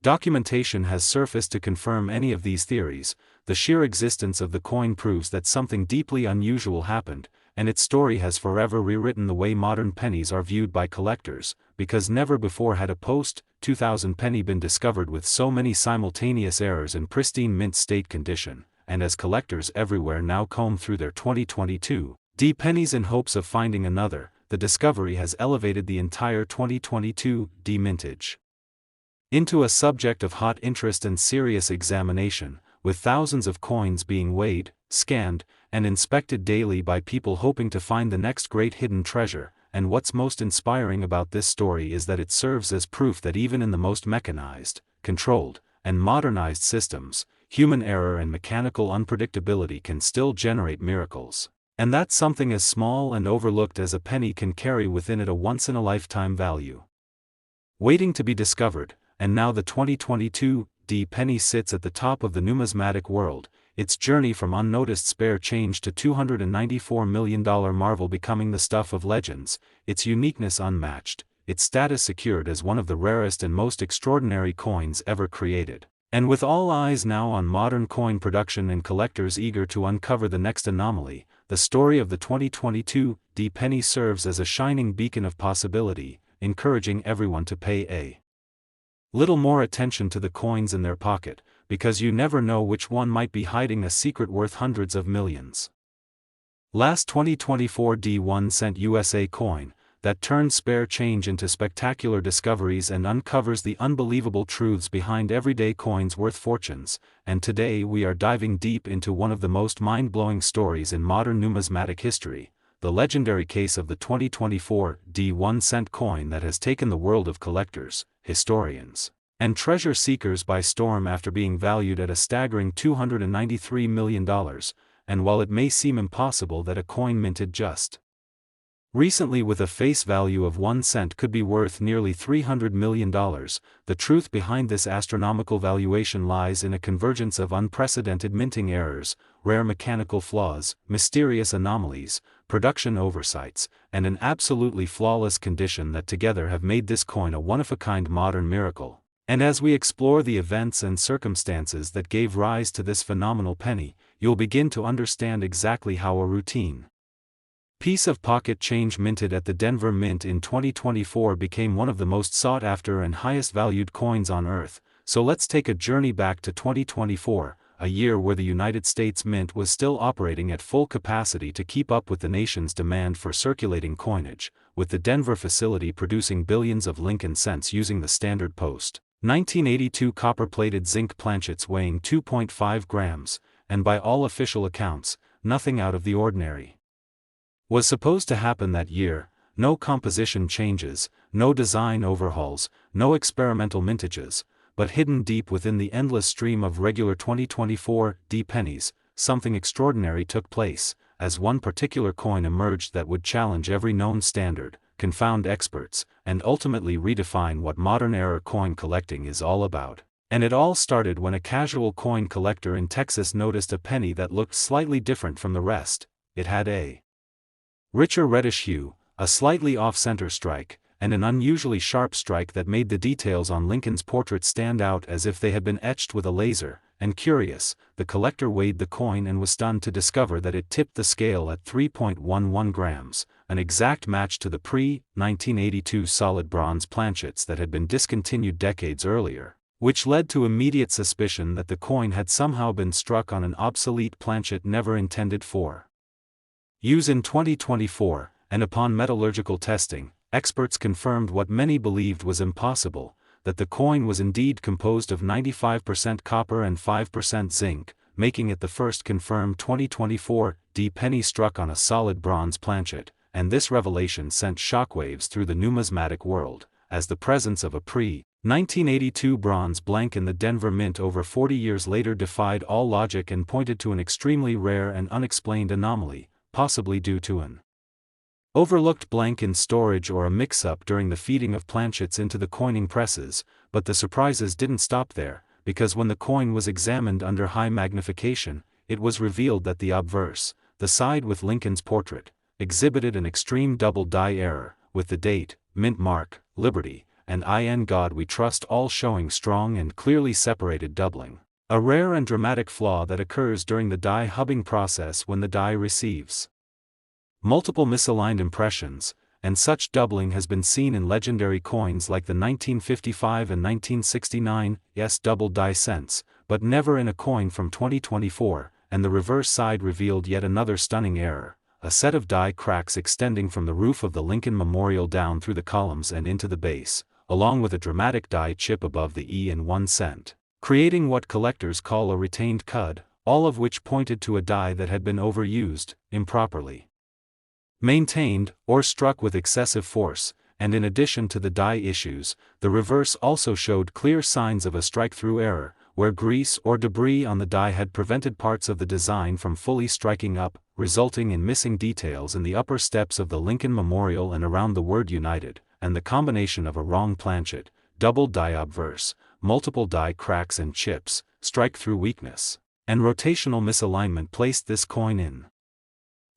documentation has surfaced to confirm any of these theories, the sheer existence of the coin proves that something deeply unusual happened, and its story has forever rewritten the way modern pennies are viewed by collectors, because never before had a post-2000 penny been discovered with so many simultaneous errors in pristine mint state condition, and as collectors everywhere now comb through their 2022 D pennies in hopes of finding another, the discovery has elevated the entire 2022 D mintage into a subject of hot interest and serious examination, with thousands of coins being weighed, scanned, and inspected daily by people hoping to find the next great hidden treasure. And what's most inspiring about this story is that it serves as proof that even in the most mechanized, controlled, and modernized systems, human error and mechanical unpredictability can still generate miracles. And that something as small and overlooked as a penny can carry within it a once-in-a-lifetime value waiting to be discovered. And now the 2022 D penny sits at the top of the numismatic world, its journey from unnoticed spare change to $294 million marvel becoming the stuff of legends, its uniqueness unmatched, its status secured as one of the rarest and most extraordinary coins ever created. And with all eyes now on modern coin production and collectors eager to uncover the next anomaly, the story of the 2022 D penny serves as a shining beacon of possibility, encouraging everyone to pay a little more attention to the coins in their pocket, because you never know which one might be hiding a secret worth hundreds of millions. Last 2024 D1 cent USA coin, that turns spare change into spectacular discoveries and uncovers the unbelievable truths behind everyday coins worth fortunes, and today we are diving deep into one of the most mind-blowing stories in modern numismatic history, the legendary case of the 2024 D1 cent coin that has taken the world of collectors, historians, and treasure seekers by storm after being valued at a staggering $293 million, and while it may seem impossible that a coin minted just recently with a face value of 1 cent could be worth nearly $300 million, the truth behind this astronomical valuation lies in a convergence of unprecedented minting errors, rare mechanical flaws, mysterious anomalies, production oversights, and an absolutely flawless condition that together have made this coin a one-of-a-kind modern miracle. And as we explore the events and circumstances that gave rise to this phenomenal penny, you'll begin to understand exactly how a routine piece of pocket change minted at the Denver Mint in 2024 became one of the most sought-after and highest-valued coins on Earth. So let's take a journey back to 2024, a year where the United States Mint was still operating at full capacity to keep up with the nation's demand for circulating coinage, with the Denver facility producing billions of Lincoln cents using the standard post 1982 copper-plated zinc planchets weighing 2.5 grams, and by all official accounts, nothing out of the ordinary was supposed to happen that year. No composition changes, no design overhauls, no experimental mintages, but hidden deep within the endless stream of regular 2024 D pennies, something extraordinary took place, as one particular coin emerged that would challenge every known standard, confound experts, and ultimately redefine what modern-era coin collecting is all about. And it all started when a casual coin collector in Texas noticed a penny that looked slightly different from the rest. It had a richer reddish hue, a slightly off-center strike, and an unusually sharp strike that made the details on Lincoln's portrait stand out as if they had been etched with a laser. And curious, the collector weighed the coin and was stunned to discover that it tipped the scale at 3.11 grams, an exact match to the pre-1982 solid bronze planchets that had been discontinued decades earlier, which led to immediate suspicion that the coin had somehow been struck on an obsolete planchet never intended for use in 2024, and upon metallurgical testing, experts confirmed what many believed was impossible, that the coin was indeed composed of 95% copper and 5% zinc, making it the first confirmed 2024 penny struck on a solid bronze planchet, and this revelation sent shockwaves through the numismatic world, as the presence of a pre-1982 bronze blank in the Denver Mint over 40 years later defied all logic and pointed to an extremely rare and unexplained anomaly, possibly due to an overlooked blank in storage or a mix-up during the feeding of planchets into the coining presses. But the surprises didn't stop there, because when the coin was examined under high magnification, it was revealed that the obverse, the side with Lincoln's portrait, exhibited an extreme double die error, with the date, mint mark, Liberty, and in God We Trust all showing strong and clearly separated doubling, a rare and dramatic flaw that occurs during the die hubbing process when the die receives multiple misaligned impressions, and such doubling has been seen in legendary coins like the 1955 and 1969 double die cents, but never in a coin from 2024, and the reverse side revealed yet another stunning error, a set of die cracks extending from the roof of the Lincoln Memorial down through the columns and into the base, along with a dramatic die chip above the E in 1 cent, creating what collectors call a retained cud, all of which pointed to a die that had been overused, improperly maintained, or struck with excessive force. And in addition to the die issues, the reverse also showed clear signs of a strike-through error, where grease or debris on the die had prevented parts of the design from fully striking up, resulting in missing details in the upper steps of the Lincoln Memorial and around the word United, and the combination of a wrong planchet, double die obverse, multiple die cracks and chips, strike-through weakness, and rotational misalignment placed this coin in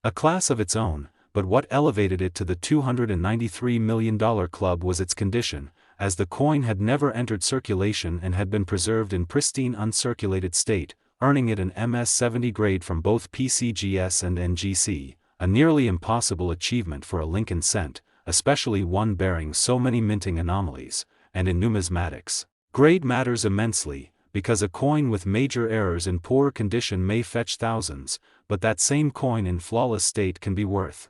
a class of its own. But what elevated it to the $293 million club was its condition, as the coin had never entered circulation and had been preserved in pristine uncirculated state, earning it an MS-70 grade from both PCGS and NGC, a nearly impossible achievement for a Lincoln cent, especially one bearing so many minting anomalies. And in numismatics, grade matters immensely, because a coin with major errors in poor condition may fetch thousands, but that same coin in flawless state can be worth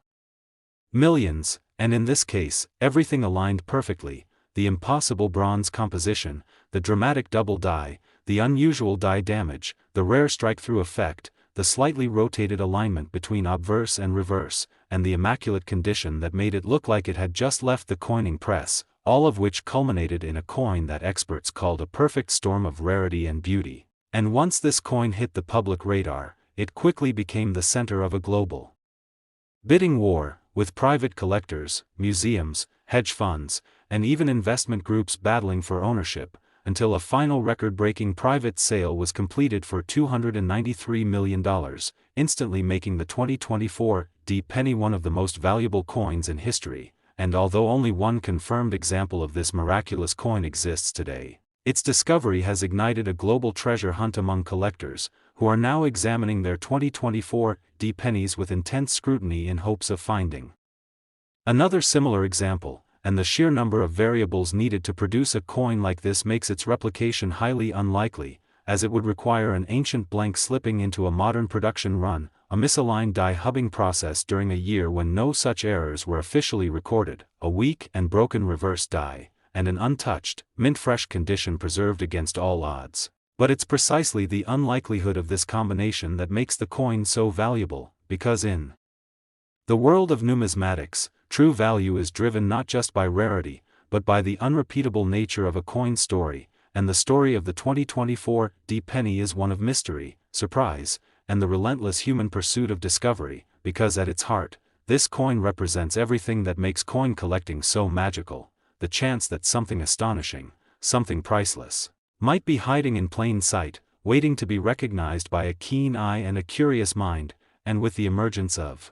millions. And in this case, everything aligned perfectly: the impossible bronze composition, the dramatic double die, the unusual die damage, the rare strike-through effect, the slightly rotated alignment between obverse and reverse, and the immaculate condition that made it look like it had just left the coining press, all of which culminated in a coin that experts called a perfect storm of rarity and beauty. And once this coin hit the public radar, it quickly became the center of a global bidding war, with private collectors, museums, hedge funds, and even investment groups battling for ownership, until a final record-breaking private sale was completed for $293 million, instantly making the 2024 penny one of the most valuable coins in history. And although only one confirmed example of this miraculous coin exists today, its discovery has ignited a global treasure hunt among collectors, who are now examining their 2024 pennies with intense scrutiny in hopes of finding another similar example. And the sheer number of variables needed to produce a coin like this makes its replication highly unlikely, as it would require an ancient blank slipping into a modern production run, a misaligned die hubbing process during a year when no such errors were officially recorded, a weak and broken reverse die, and an untouched, mint-fresh condition preserved against all odds. But it's precisely the unlikelihood of this combination that makes the coin so valuable, because in the world of numismatics, true value is driven not just by rarity, but by the unrepeatable nature of a coin story, and the story of the 2024 penny is one of mystery, surprise, and the relentless human pursuit of discovery, because at its heart, this coin represents everything that makes coin collecting so magical: the chance that something astonishing, something priceless, might be hiding in plain sight, waiting to be recognized by a keen eye and a curious mind. And with the emergence of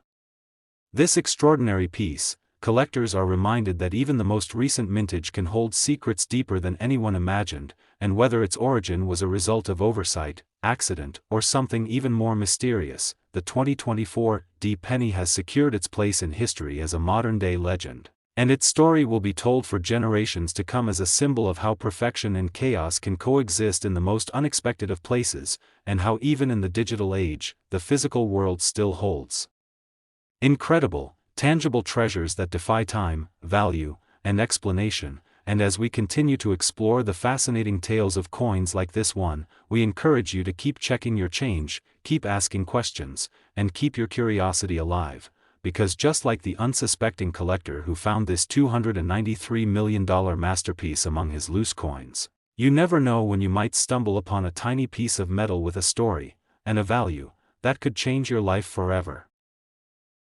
this extraordinary piece, collectors are reminded that even the most recent mintage can hold secrets deeper than anyone imagined, and whether its origin was a result of oversight, accident, or something even more mysterious, the 2024 penny has secured its place in history as a modern-day legend. And its story will be told for generations to come as a symbol of how perfection and chaos can coexist in the most unexpected of places, and how even in the digital age, the physical world still holds incredible, tangible treasures that defy time, value, and explanation. And as we continue to explore the fascinating tales of coins like this one, we encourage you to keep checking your change, keep asking questions, and keep your curiosity alive. Because just like the unsuspecting collector who found this $293 million masterpiece among his loose coins, you never know when you might stumble upon a tiny piece of metal with a story, and a value, that could change your life forever.